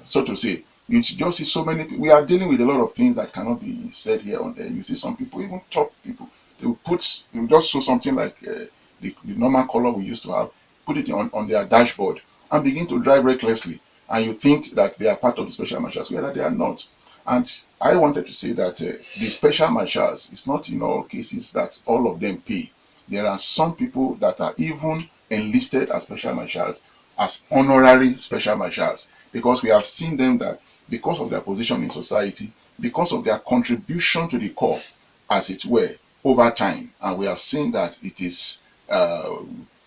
Speaker 5: so to say, you just see so many. We are dealing with a lot of things that cannot be said here or there. You see some people, even top people, they will just show something like the normal color we used to have, put it on their dashboard and begin to drive recklessly. And you think that they are part of the special marshals, whereas they are not. And I wanted to say that the special marshals, it's not in all cases that all of them pay. There are some people that are even enlisted as special marshals, as honorary special marshals, because we have seen them that because of their position in society, because of their contribution to the Corps, as it were, over time, and we have seen that it is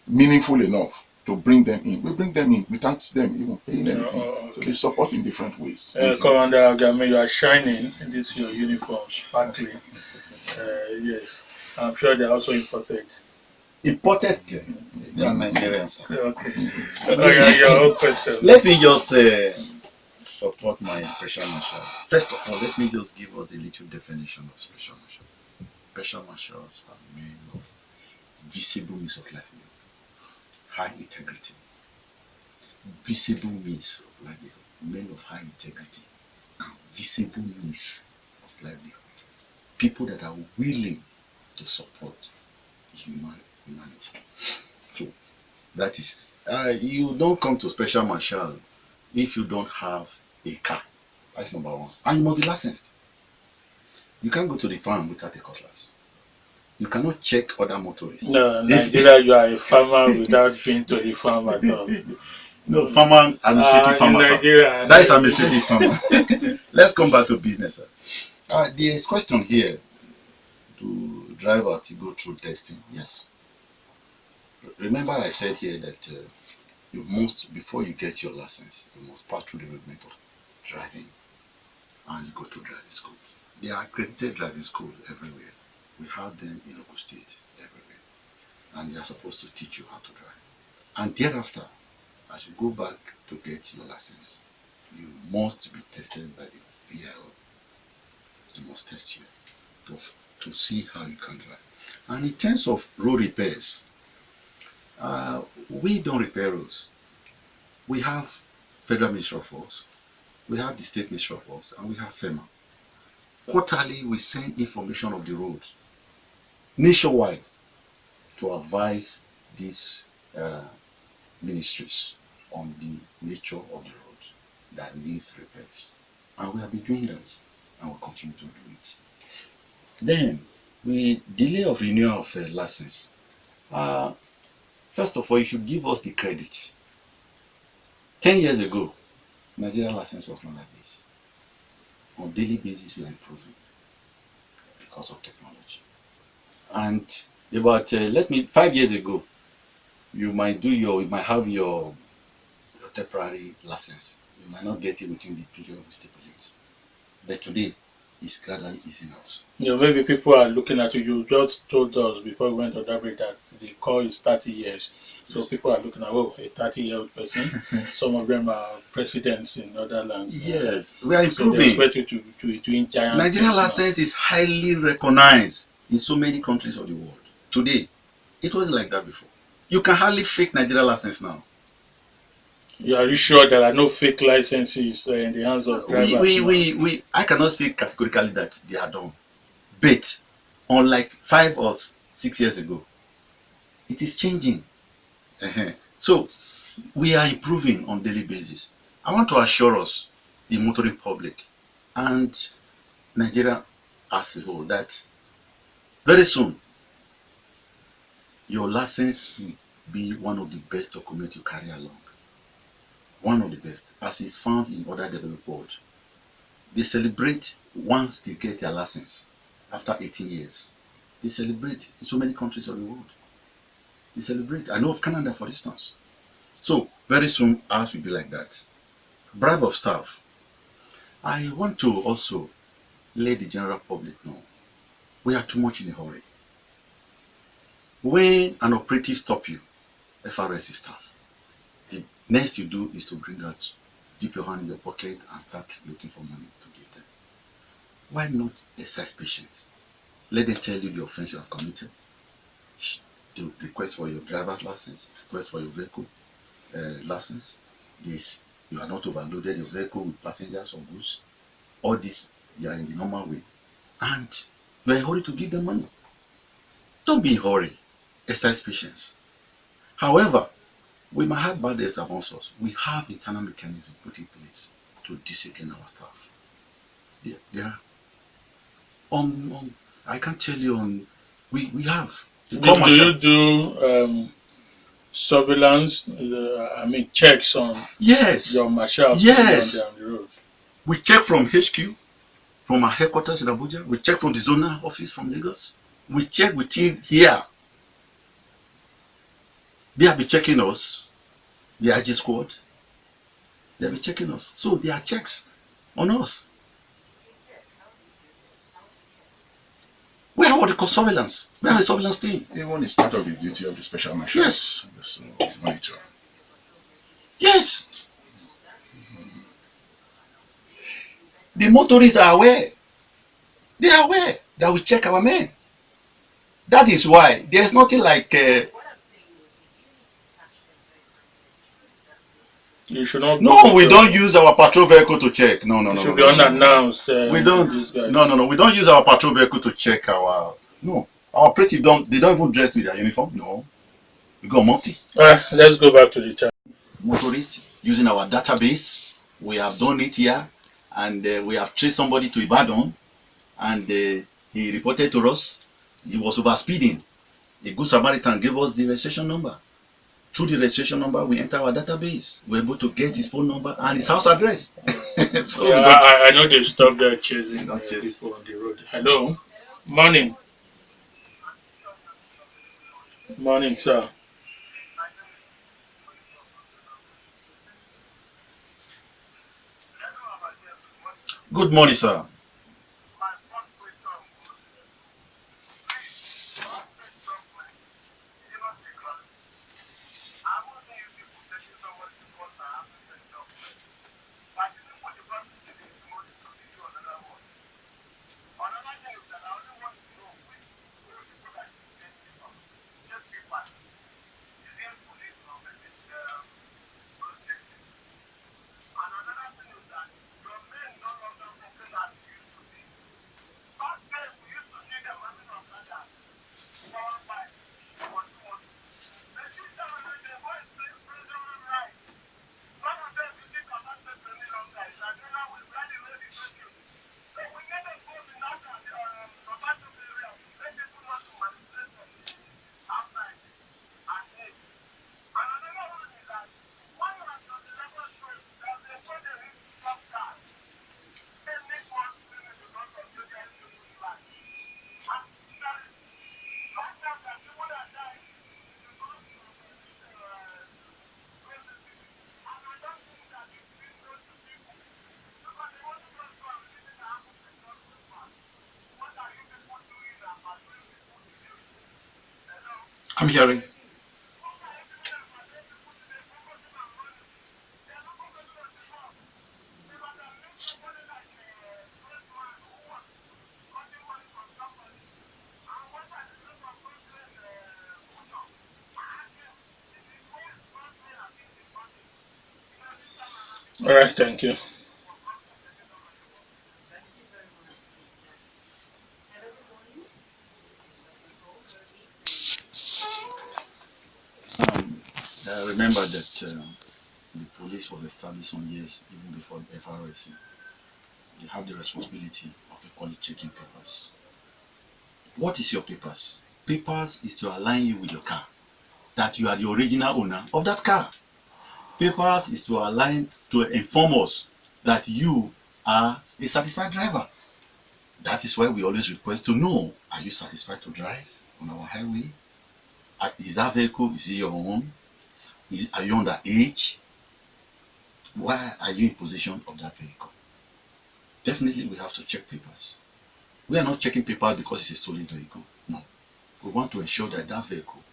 Speaker 5: meaningful enough to bring them in. We bring them in without them even paying anything. Okay. So they support in different ways.
Speaker 1: Commander Ogiamien, you are shining in this your uniform, sparkling. Yes, I'm sure they are also imported.
Speaker 3: Imported? They are Nigerians.
Speaker 1: Okay. Your own question.
Speaker 3: Let me just support my special marshal. First of all, let me just give us a little definition of special marshal. Special marshals are men of visible means of livelihood, high integrity. Visible means of livelihood, men of high integrity, and visible means of livelihood. People that are willing to support humanity. So that is, you don't come to special marshal if you don't have a car. That's number one. And you must be licensed. You can't go to the farm without a cutlass. You cannot check other motorists.
Speaker 1: No, Nigeria, you are a farmer without being to the farm at all.
Speaker 3: No, farmer, administrative farmer.
Speaker 1: Nigeria,
Speaker 3: that is administrative farmer. Let's come back to business. The question here, do drivers to go through testing? Yes. Remember I said here that you must, before you get your license, you must pass through the movement of driving and you go to driving school. There are accredited driving schools everywhere. We have them in Ogun State everywhere. And they are supposed to teach you how to drive. And thereafter, as you go back to get your license, you must be tested by the VIO. They must test you to see how you can drive. And in terms of road repairs, we don't repair roads. We have Federal Ministry of Works, we have the State Ministry of Works, and we have FEMA. Quarterly, we send information of the roads nationwide to advise these ministries on the nature of the road that needs repairs. And we have been doing that, and we'll continue to do it. Then, with delay of renewal of license, first of all, you should give us the credit. 10 years ago, Nigerian license was not like this. On a daily basis, we are improving because of technology. And about 5 years ago, you might have your temporary license. You might not get it within the period we stipulate. But today, it's gradually easing out.
Speaker 1: Maybe people are looking at you. You just told us before we went on Daybreak that the call is 30 years. So yes. People are looking at, a 30-year-old person. Some of them are presidents in other lands.
Speaker 3: Yes, we are improving.
Speaker 1: So they expect you to doing giant
Speaker 3: Nigerian license is highly recognized. in so many countries of the world. Today, it wasn't like that before. You can hardly fake Nigeria license now.
Speaker 1: Are you sure there are no fake licenses in the hands of drivers now?
Speaker 3: I cannot say categorically that they are done. But unlike 5 or 6 years ago, it is changing. So we are improving on daily basis. I want to assure us, the motoring public and Nigeria as a whole, that very soon your license will be one of the best documents you carry along. One of the best, as is found in other developed world. They celebrate once they get their license after 18 years. They celebrate in so many countries of the world. They celebrate. I know of Canada, for instance. So very soon ours will be like that. Bribe of staff. I want to also let the general public know we are too much in a hurry. When an operative stop you, FRSC staff, the next you do is to bring out, dip your hand in your pocket and start looking for money to give them. Why not exercise patience? Let them tell you the offense you have committed. The request for your driver's license, request for your vehicle license. This, you are not overloaded your vehicle with passengers or goods. All this, you are in the normal way. And you are in a hurry to give them money. Don't be in a hurry. Exercise patience. However, we might have bad days amongst us. We have internal mechanisms put in place to discipline our staff. There are. I can tell you we have.
Speaker 1: Do you do surveillance? Checks on your marshals on the road?
Speaker 3: We check from HQ, from our headquarters in Abuja. We check from the zonal office from Lagos. We check within here. They have been checking us. The IG squad. They have been checking us. So there are checks on us. We have what they call surveillance. We have a surveillance team.
Speaker 5: Even it's part of the duty of the special marshal.
Speaker 3: Yes.
Speaker 5: Monitor.
Speaker 3: Yes. The motorists are aware. They are aware that we check our men. That is why there's nothing like.
Speaker 1: You should not.
Speaker 3: No, we don't use our patrol vehicle to check. No.
Speaker 1: It should be unannounced.
Speaker 3: We don't. No. We don't use our patrol vehicle to check our. No, our operative don't. They don't even dress with their uniform. No, we got mufti.
Speaker 1: Let's go back to the time.
Speaker 3: Motorists using our database. We have done it here, and we have traced somebody to Ibadan, and he reported to us he was over speeding. A good Samaritan gave us the registration number. Through the registration number, we enter our database. We're able to get his phone number and his house address.
Speaker 1: So I know they stopped there chasing people on the road. Hello. Morning. Morning, sir.
Speaker 3: Good morning, sir. I'm hearing.
Speaker 1: All right, thank you.
Speaker 4: Thank you very much, Mr. Hello, good morning. This is call 0809.
Speaker 3: Remember that the police was established some years even before the FRSC. They have the responsibility of equally checking papers. What is your papers? Papers is to align you with your car, that you are the original owner of that car. Papers is to align, to inform us that you are a satisfied driver. That is why we always request to know, are you satisfied to drive on our highway? Is that vehicle, is it your own? Are you under age? Why are you in possession of that vehicle? Definitely we have to check papers. We are not checking papers because it's a stolen vehicle. No. We want to ensure that that vehicle,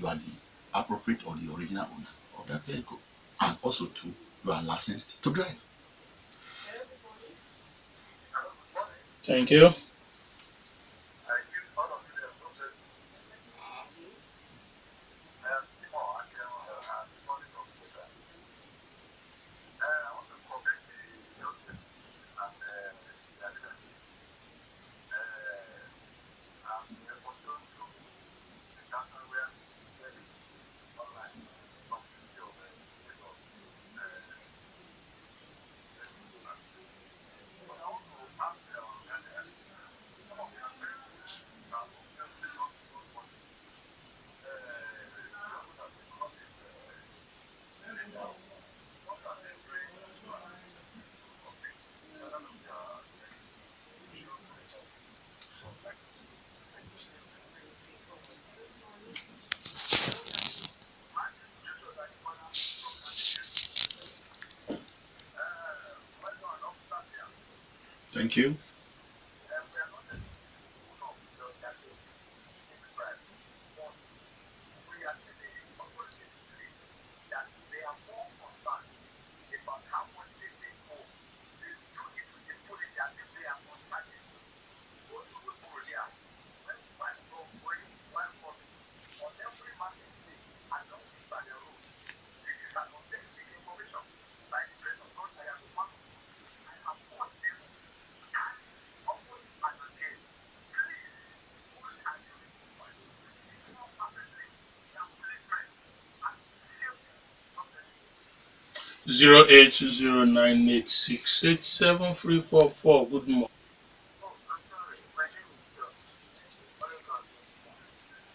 Speaker 3: you are the appropriate or the original owner of that vehicle. And also too, you are licensed to drive.
Speaker 4: Hello, good morning.
Speaker 1: Thank you.
Speaker 4: The person speaking. Very straightforward. Hello, good morning.
Speaker 3: Thank you.
Speaker 1: Zero eight zero nine 8687344. Good morning.
Speaker 4: Oh, I'm sorry. My name is Joe. Oregon.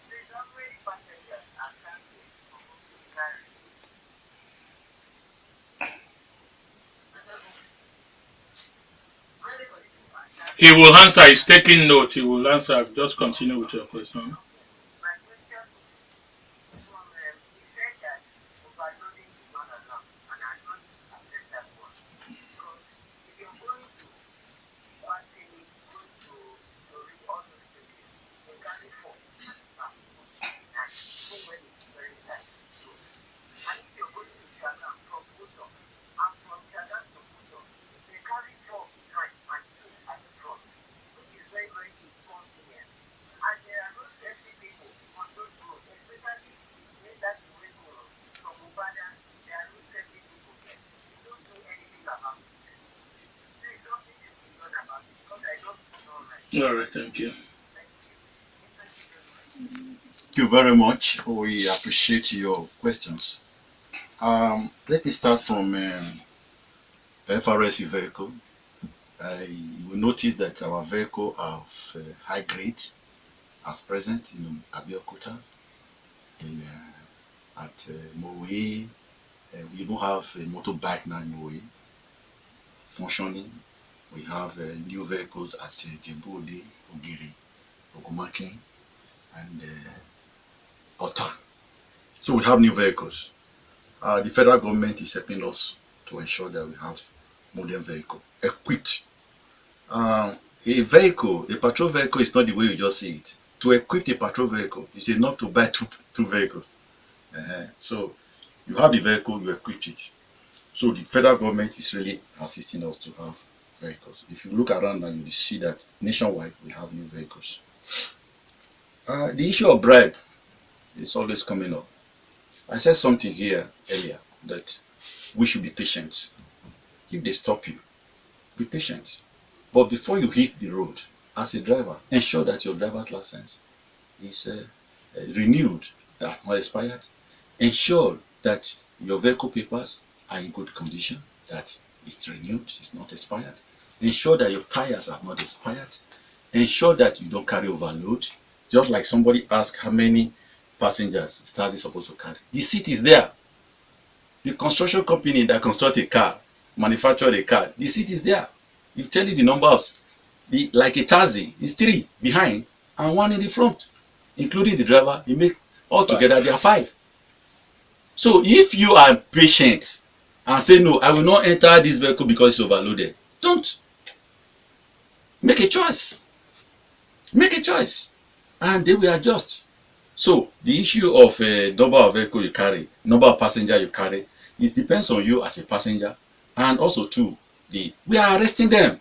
Speaker 4: Please, how many passengers are traveling from Omoruyi?
Speaker 1: He will answer. He's taking note. He will answer. Just continue with your question.
Speaker 4: Okay. My question is, he said that overloading is not allowed, and I don't accept that one. Because if you're going to Watini, going to Tori, all those places, you carry four and even when it's very tight. So, and if you're going to Shagam from Buto, and from Shagam to Buto, they carry four behind and two at the front, which is very, very inconvenient. And there are no safety people on those roads, especially near that way from Ubada, there are no safety people there. They don't do anything about it. There is something to be done about it because I don't know right.
Speaker 1: All right, thank you.
Speaker 4: Thank you. Thank you very much.
Speaker 3: Thank you very much. We appreciate your questions. Let me start from FRSC vehicle. You will notice that our vehicle are of high grade as present in Abeokuta, at Mowe. We even have a motorbike now in Mowe functioning. We have new vehicles at Jebode, Ogiri, Ogomakin, and Ota. So we have new vehicles. The federal government is helping us to ensure that we have modern vehicle equipped. A vehicle, a patrol vehicle is not the way you just see it. To equip a patrol vehicle, you say not to buy two vehicles. So you have the vehicle, you equip it. So the federal government is really assisting us to have vehicles. If you look around now, you will see that nationwide we have new vehicles. The issue of bribe is always coming up. I said something here earlier that we should be patient. If they stop you, be patient. But before you hit the road, as a driver, ensure that your driver's license is renewed, that's not expired. Ensure that your vehicle papers are in good condition, that it's renewed, it's not expired. Ensure that your tires are not expired. Ensure that you don't carry overload. Just like somebody asked how many passengers Stars is supposed to carry. The seat is there. The construction company that construct a car, manufacture a car, the seat is there. You tell you the number of, like a taxi, it's 3 behind and 1 in the front, including the driver. You make altogether there are 5. So if you are patient and say no, I will not enter this vehicle because it's overloaded, don't. Make a choice. Make a choice, and they will adjust. So the issue of number of vehicle you carry, number of passenger you carry, it depends on you as a passenger, and also too, we are arresting them.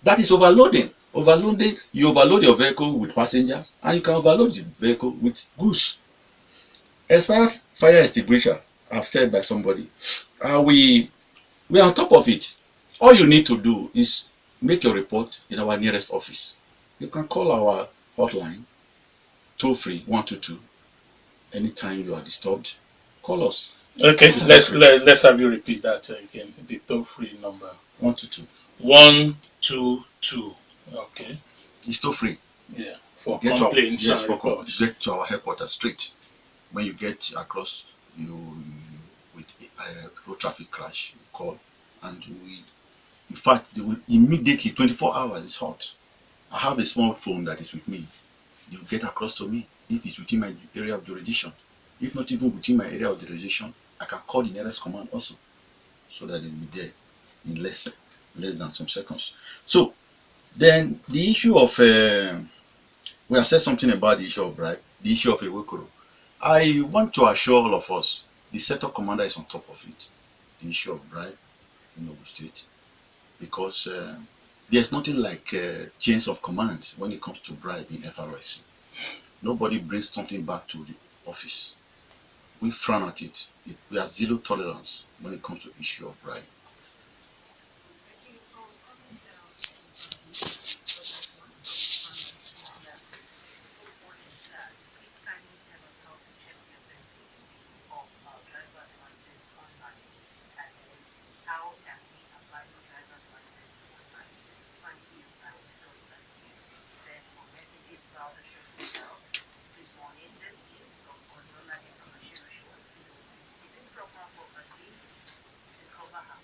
Speaker 3: That is overloading. Overloading, you overload your vehicle with passengers, and you can overload the vehicle with goods. As far as fire extinguisher, I've said by somebody, we are on top of it. All you need to do is make your report in our nearest office. You can call our hotline, toll free 122. Anytime you are disturbed, call us.
Speaker 1: Okay, let's have you repeat that again. The toll-free number.
Speaker 3: 122.
Speaker 1: 122. Okay.
Speaker 3: It's toll free.
Speaker 1: Yeah. For complaints and reports.
Speaker 3: Get to our headquarters straight. When you get across, with road traffic crash, you call, and in fact, they will immediately, 24 hours. It's hot. I have a smartphone that is with me. They will get across to me if it's within my area of jurisdiction. If not even within my area of jurisdiction, I can call the nearest command also, so that it will be there in less than some seconds. So then the issue of we have said something about the issue of bribe, the issue of Egwuonwu. I want to assure all of us, the sector commander is on top of it, the issue of bribe in Ogun State, because there's nothing like chains of command when it comes to bribe in FRSC. Nobody brings something back to the office. We frown at it. We have 0 tolerance when it comes to issue of bribe.
Speaker 4: Please kindly tell us how to check the authenticity of our driver's license online, and then how can we apply for driver's license online. Thank you, and God bless you. Then for messages about the show itself, good morning. This is from Odolade from Ashiro Studio. Is it proper for a lady to cover her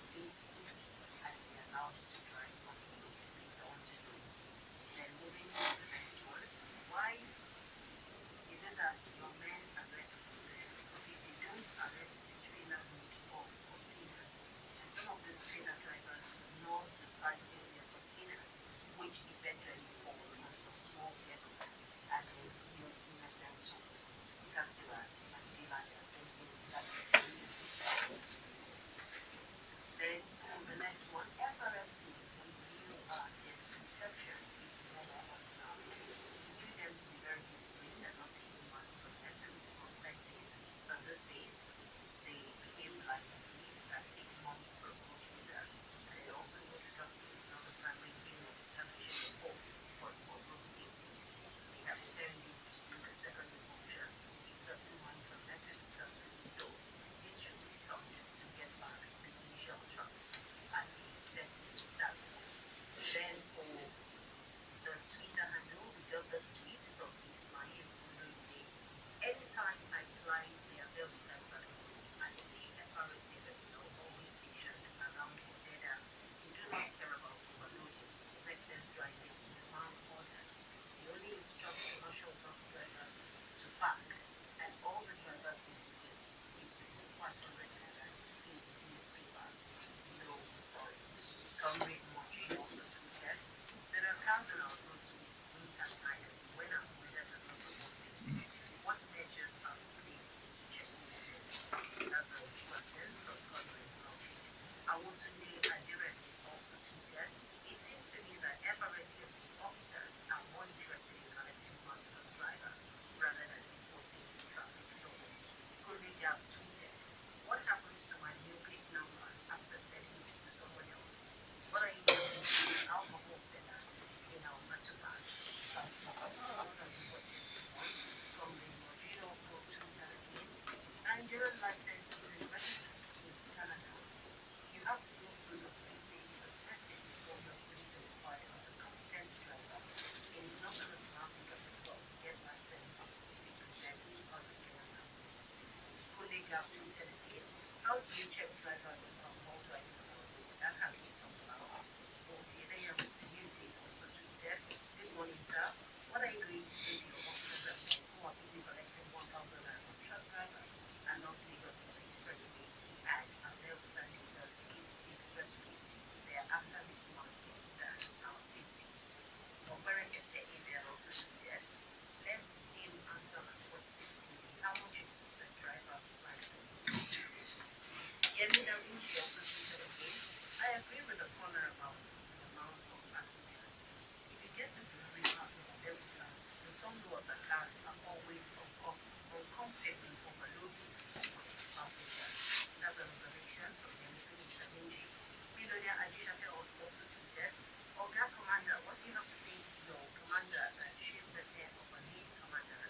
Speaker 4: particular about the amount of passengers. If you get to the river out of Abeokuta, the saltwater cars are always uncomfortably overloaded with passengers. That's an observation from the Mr. Minji. Billionaire Ajitafe also tweeted, Oga Commander, what do you have to say to your commander that shaved the head of a lead commander?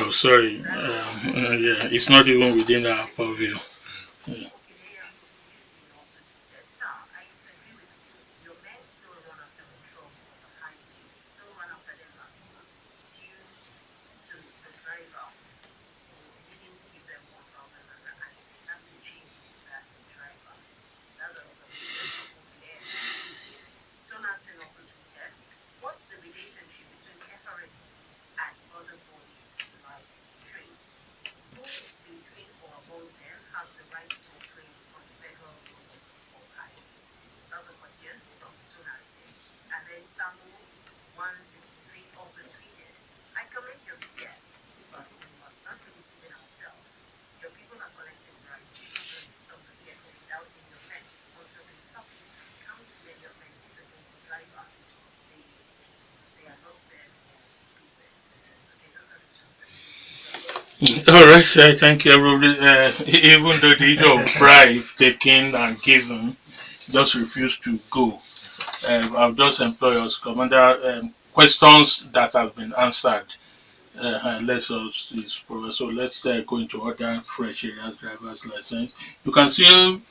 Speaker 1: Oh, sorry. Yeah, it's not even within our purview. Yeah.
Speaker 4: Okineya Musuyuti also tweeted, Sir, I disagree with you. Your men still run after control of a highway. They still run after them last month due to the driver who didn't give them 1,000 naira and they had to chase that driver. That's an observation from Okineya Musuyuti. Jonathan also tweeted, what's the relationship between FRSC and other bodies like trades? Who between or among them has the right to operate on federal roads or highways? That's a question from Jonathan. And then Samuel 163 also tweeted, I commend your request, but we must not be deceiving ourselves. Your people are collecting bribes. Children stop the vehicle without any offense. Until they stop it and count many offenses against the driver, they are not there for business. Okay, those are the two things.
Speaker 1: All right, thank you, everybody. Even though the issue of bribe taken and given just refused to go, I've just employed us, Commander, questions that have been answered. Let's go into other fresh areas, driver's license. You can still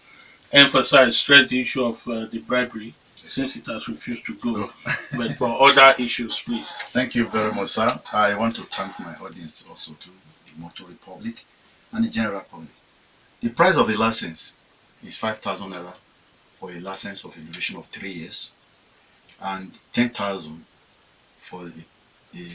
Speaker 1: stress the issue of the bribery since it has refused to go. But for other issues, please.
Speaker 3: Thank you very much, sir. I want to thank my audience also too, the Motor Republic and the general public. The price of a license is 5,000 naira for a license of a duration of 3 years and 10,000 for a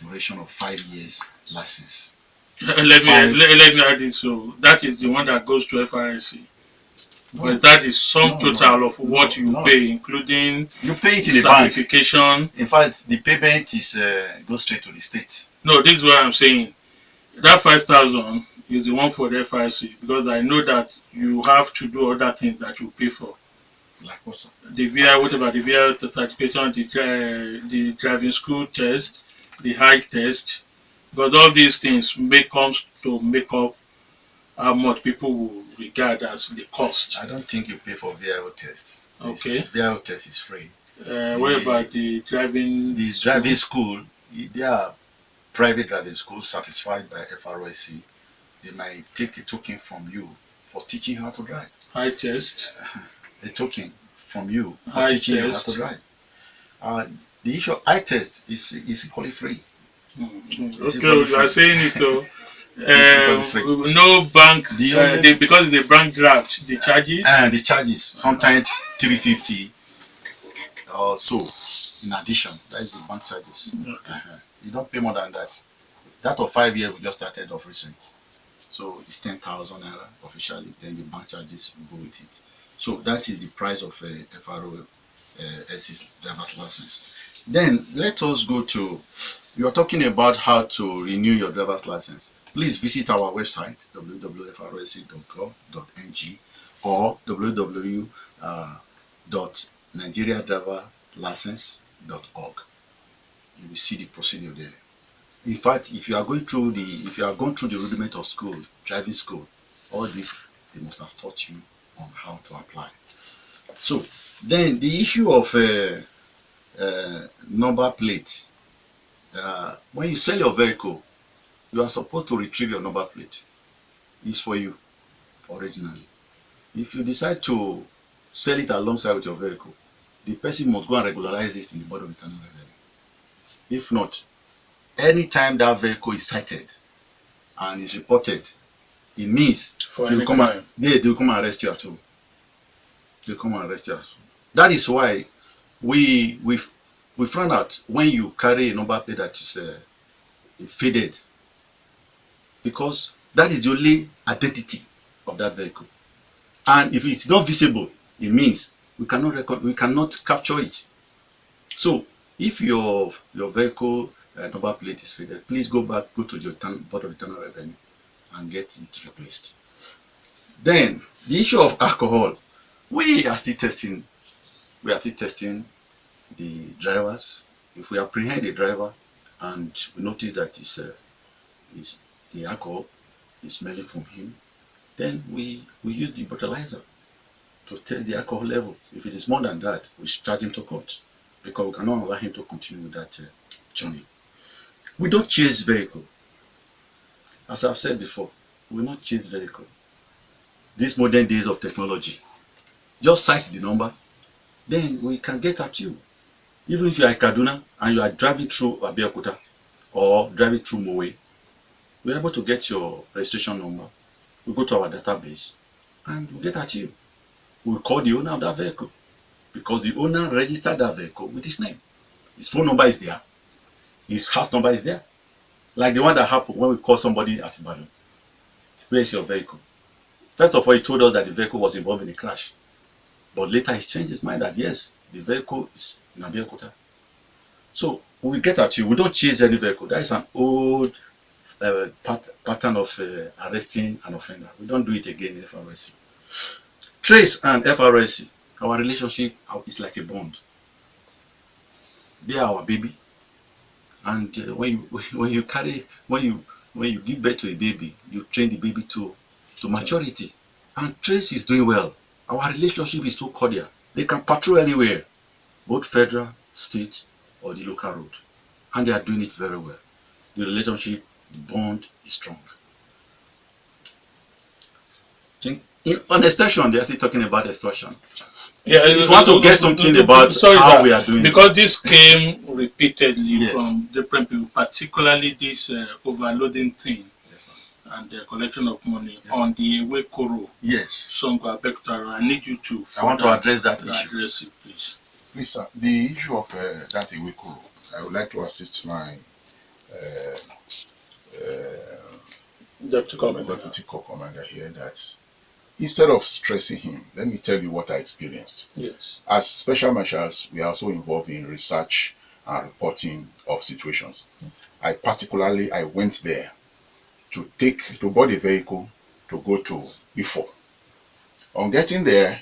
Speaker 3: duration of 5 years license.
Speaker 1: Let me add this. So that is the one that goes to FRSC. Because that is some total of what you pay, including
Speaker 3: you pay it in
Speaker 1: certification.
Speaker 3: The bank. In fact, the payment is goes straight to the state.
Speaker 1: No, this is what I'm saying. That 5,000 is the one for the FRSC because I know that you have to do other things that you pay for.
Speaker 3: Like what, sir?
Speaker 1: The VI, whatever the VI certification, the driving school test, the height test, because all these things comes to make up how much people will regard as the cost.
Speaker 3: I don't think you pay for VIO test.
Speaker 1: Okay.
Speaker 3: VIO test is free.
Speaker 1: What about the driving?
Speaker 3: The driving school, they are private driving schools certified by FRSC. They might take a token from you for teaching how to drive.
Speaker 1: High test.
Speaker 3: A token from you for teaching you how to drive. The issue of eye test is equally free.
Speaker 1: Okay, you are saying it though. No bank because it's a bank draft. The charges.
Speaker 3: The charges sometimes 350 or so. In addition, that is the bank charges.
Speaker 1: Okay.
Speaker 3: You don't pay more than that. That of 5 years we just started off recent, so it's 10,000 naira officially. Then the bank charges go with it. So that is the price of a FRSC driver's license. Then let us go to. You are talking about how to renew your driver's license. Please visit our website www.frSC.gov.ng or www.nigeriadriverlicense.org. You will see the procedure there. In fact, if you are going through the rudiment of school, driving school, all this they must have taught you on how to apply. So then the issue of number plate. When you sell your vehicle, you are supposed to retrieve your number plate. It's for you originally. If you decide to sell it alongside with your vehicle, the person must go and regularize it in the Board of Internal Revenue. If not, anytime that vehicle is cited and is reported, it means they will come and arrest you at home. They come and arrest you at home. That is why we found out when you carry a number plate that is faded, because that is the only identity of that vehicle, and if it's not visible, it means we cannot capture it. So if your vehicle number plate is faded, please go to your Board of Internal Revenue and get it replaced. Then the issue of alcohol. We are still testing. We are still testing the drivers. If we apprehend a driver and we notice that is the alcohol is smelling from him, then we use the breathalyzer to test the alcohol level. If it is more than that, we charge him to court because we cannot allow him to continue with that journey. We don't chase vehicle. As I've said before, we will not chase vehicle. These modern days of technology, just cite the number, then we can get at you. Even if you are in Kaduna and you are driving through Abeokuta or driving through Mowe, we are able to get your registration number. We go to our database and we get at you. We call the owner of that vehicle because the owner registered that vehicle with his name. His phone number is there. His house number is there. Like the one that happened when we called somebody at Ibadan. Where is your vehicle? First of all, he told us that the vehicle was involved in a crash. But later he changed his mind that yes, the vehicle is in Abeokuta. So we get at you. We don't chase any vehicle. That is an old pattern of arresting an offender. We don't do it again in FRSC. Trace and FRSC, our relationship is like a bond. They are our baby. And when you give birth to a baby, you train the baby to maturity. And Trace is doing well. Our relationship is so cordial. They can patrol anywhere, both federal, state, or the local road. And they are doing it very well. The relationship, the bond is strong. On extortion, they are still talking about extortion.
Speaker 1: Yeah,
Speaker 3: if you want to get something about how we are doing
Speaker 1: because this came repeatedly
Speaker 3: yeah.
Speaker 1: from different people, particularly this overloading thing.
Speaker 3: Yes,
Speaker 1: and the collection of money
Speaker 3: yes,
Speaker 1: on the Ewekoro
Speaker 3: yes.
Speaker 1: Songo Abekutaro. I need you to
Speaker 3: I want to address that issue.
Speaker 1: Address it, please.
Speaker 5: Please, sir. The issue of that Ewekoro, I would like to assist my Deputy Corps Commander here that instead of stressing him, let me tell you what I experienced.
Speaker 1: Yes.
Speaker 5: As special marshals, we are also involved in research and reporting of situations. I went there to board a vehicle to go to Ifo. On getting there,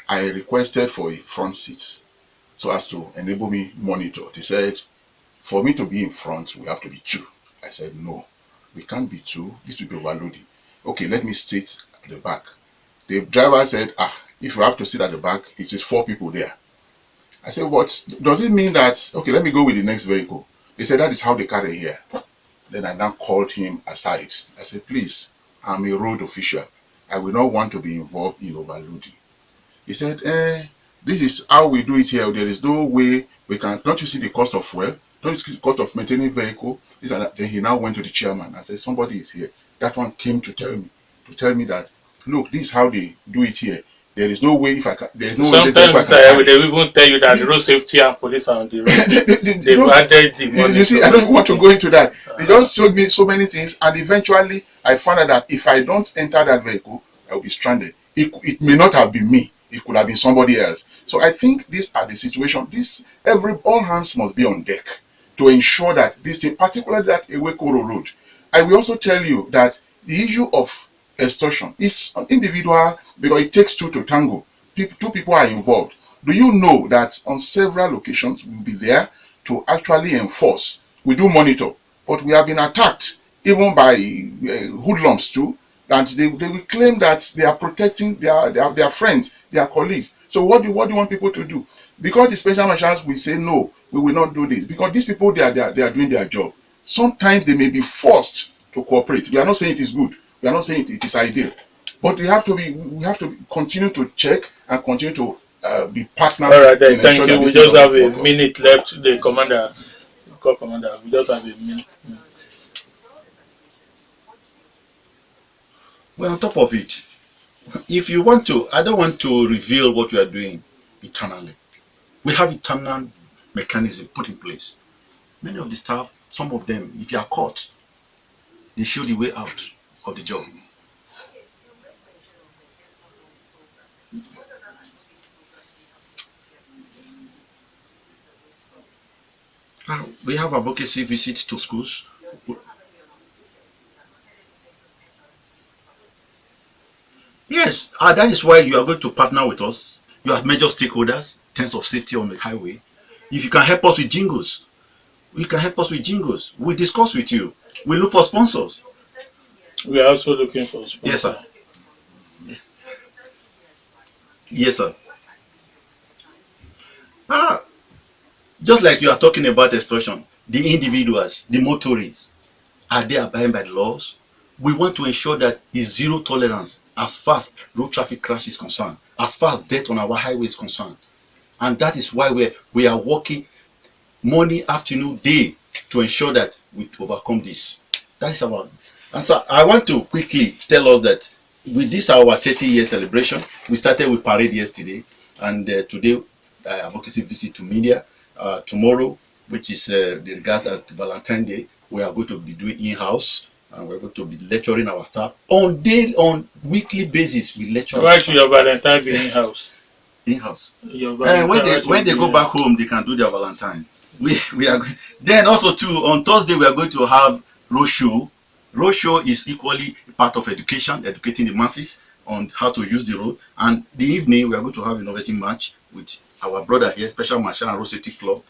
Speaker 5: I requested for a front seat so as to enable me monitor. They said, for me to be in front, we have to be two. I said, no, we can't be two. This will be overloading. Okay, let me sit at the back. The driver said, if you have to sit at the back, it is 4 people there. I said, what? Does it mean that, okay, let me go with the next vehicle? They said, that is how they carry here. Then I now called him aside. I said, please, I'm a road official. I will not want to be involved in overloading. He said, this is how we do it here. There is no way we can. Don't you see the cost of fuel? Don't you see the cost of maintaining vehicle? Then he now went to the chairman and said, somebody is here. That one came to tell me that, look, this is how they do it here. There is no way if I can. There is no
Speaker 1: Sometimes
Speaker 5: way
Speaker 1: they will even tell you that the road safety and police are on the road. They've added the money.
Speaker 5: You see, I don't want to go into that. They just showed me so many things, and eventually I found out that if I don't enter that vehicle, I will be stranded. It may not have been me. It could have been somebody else. So I think these are the situation. All hands must be on deck to ensure that this thing, particularly that Ewekoro Road. I will also tell you that the issue of extortion is individual because it takes 2 to tango. 2 people are involved. Do you know that on several occasions we'll be there to actually enforce? We do monitor, but we have been attacked even by hoodlums too. And they will claim that they are protecting their friends, their colleagues. So what do you want people to do? Because the special marshals will say no, we will not do this. Because these people they are doing their job. Sometimes they may be forced to cooperate. We are not saying it is good. We are not saying it is ideal. But we have to continue to check and continue to be partners.
Speaker 1: All right, then, thank you. We just have a minute left. The Corps Commander, we just have a minute.
Speaker 3: Well, on top of it, if you want to, I don't want to reveal what we are doing eternally. We have eternal mechanism put in place. Many of the staff, some of them, if you are caught, they show the way out of the job. We have advocacy visits to schools. Yes, Yes, that is why you are going to partner with us. You have major stakeholders, in terms of safety on the highway. If you can help us with jingles, we can help us with jingles. We discuss with you. We look for sponsors.
Speaker 1: We are also looking for sponsors.
Speaker 3: Yes, sir. Yes, sir. Just like you are talking about extortion, the individuals, the motorists, are they abiding by the laws? We want to ensure that is zero tolerance as far as road traffic crash is concerned, as far as death on our highway is concerned. And that is why we are working morning, afternoon, day to ensure that we overcome this. That is our answer. I want to quickly tell us that with this our 30-year celebration, we started with parade yesterday, and today advocacy visit to media. Tomorrow, which is the regard at Valentine's Day, we are going to be doing in-house, and we're going to be lecturing our staff on weekly basis. We lecture.
Speaker 1: Why should your Valentine be in-house?
Speaker 3: In-house.
Speaker 1: When
Speaker 3: they go back home, they can do their Valentine. We are then also too on Thursday we are going to have roadshow. Roadshow is equally part of education, educating the masses on how to use the road. And the evening we are going to have innovative match with our brother here, Special Marshal and Road Safety Club,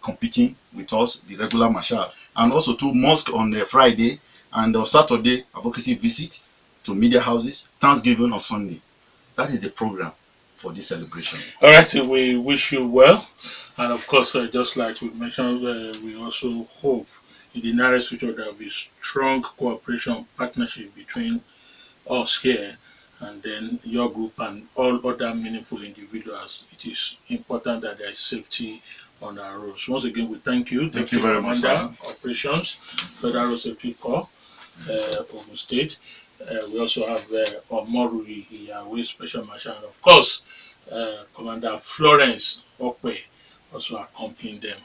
Speaker 3: competing with us, the regular Marshal, and also to mosque on Friday, and on Saturday advocacy visit to media houses, Thanksgiving on Sunday. That is the program for this celebration.
Speaker 1: All right, we wish you well, and of course, just like we mentioned, we also hope in the nearest future there will be strong cooperation, partnership between us here and then your group and all other meaningful individuals. It is important that there is safety on our roads. Once again, we thank you.
Speaker 3: Thank you very much,
Speaker 1: Commander Operations, Federal Road Safety Corps, Ogun State. We also have Omoruyi Iyawe, Special Marshal, and of course, Commander Florence Okwe also accompanying them.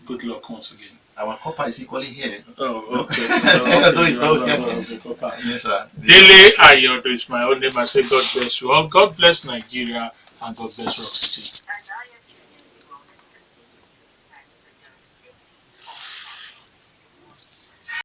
Speaker 1: Good luck once again.
Speaker 3: Our copper is equally here.
Speaker 1: Oh, okay.
Speaker 3: Ayodo is not here. Yes, sir.
Speaker 1: Dele Ayodo is my own name. I say God bless you all. God bless Nigeria and God bless Rock City.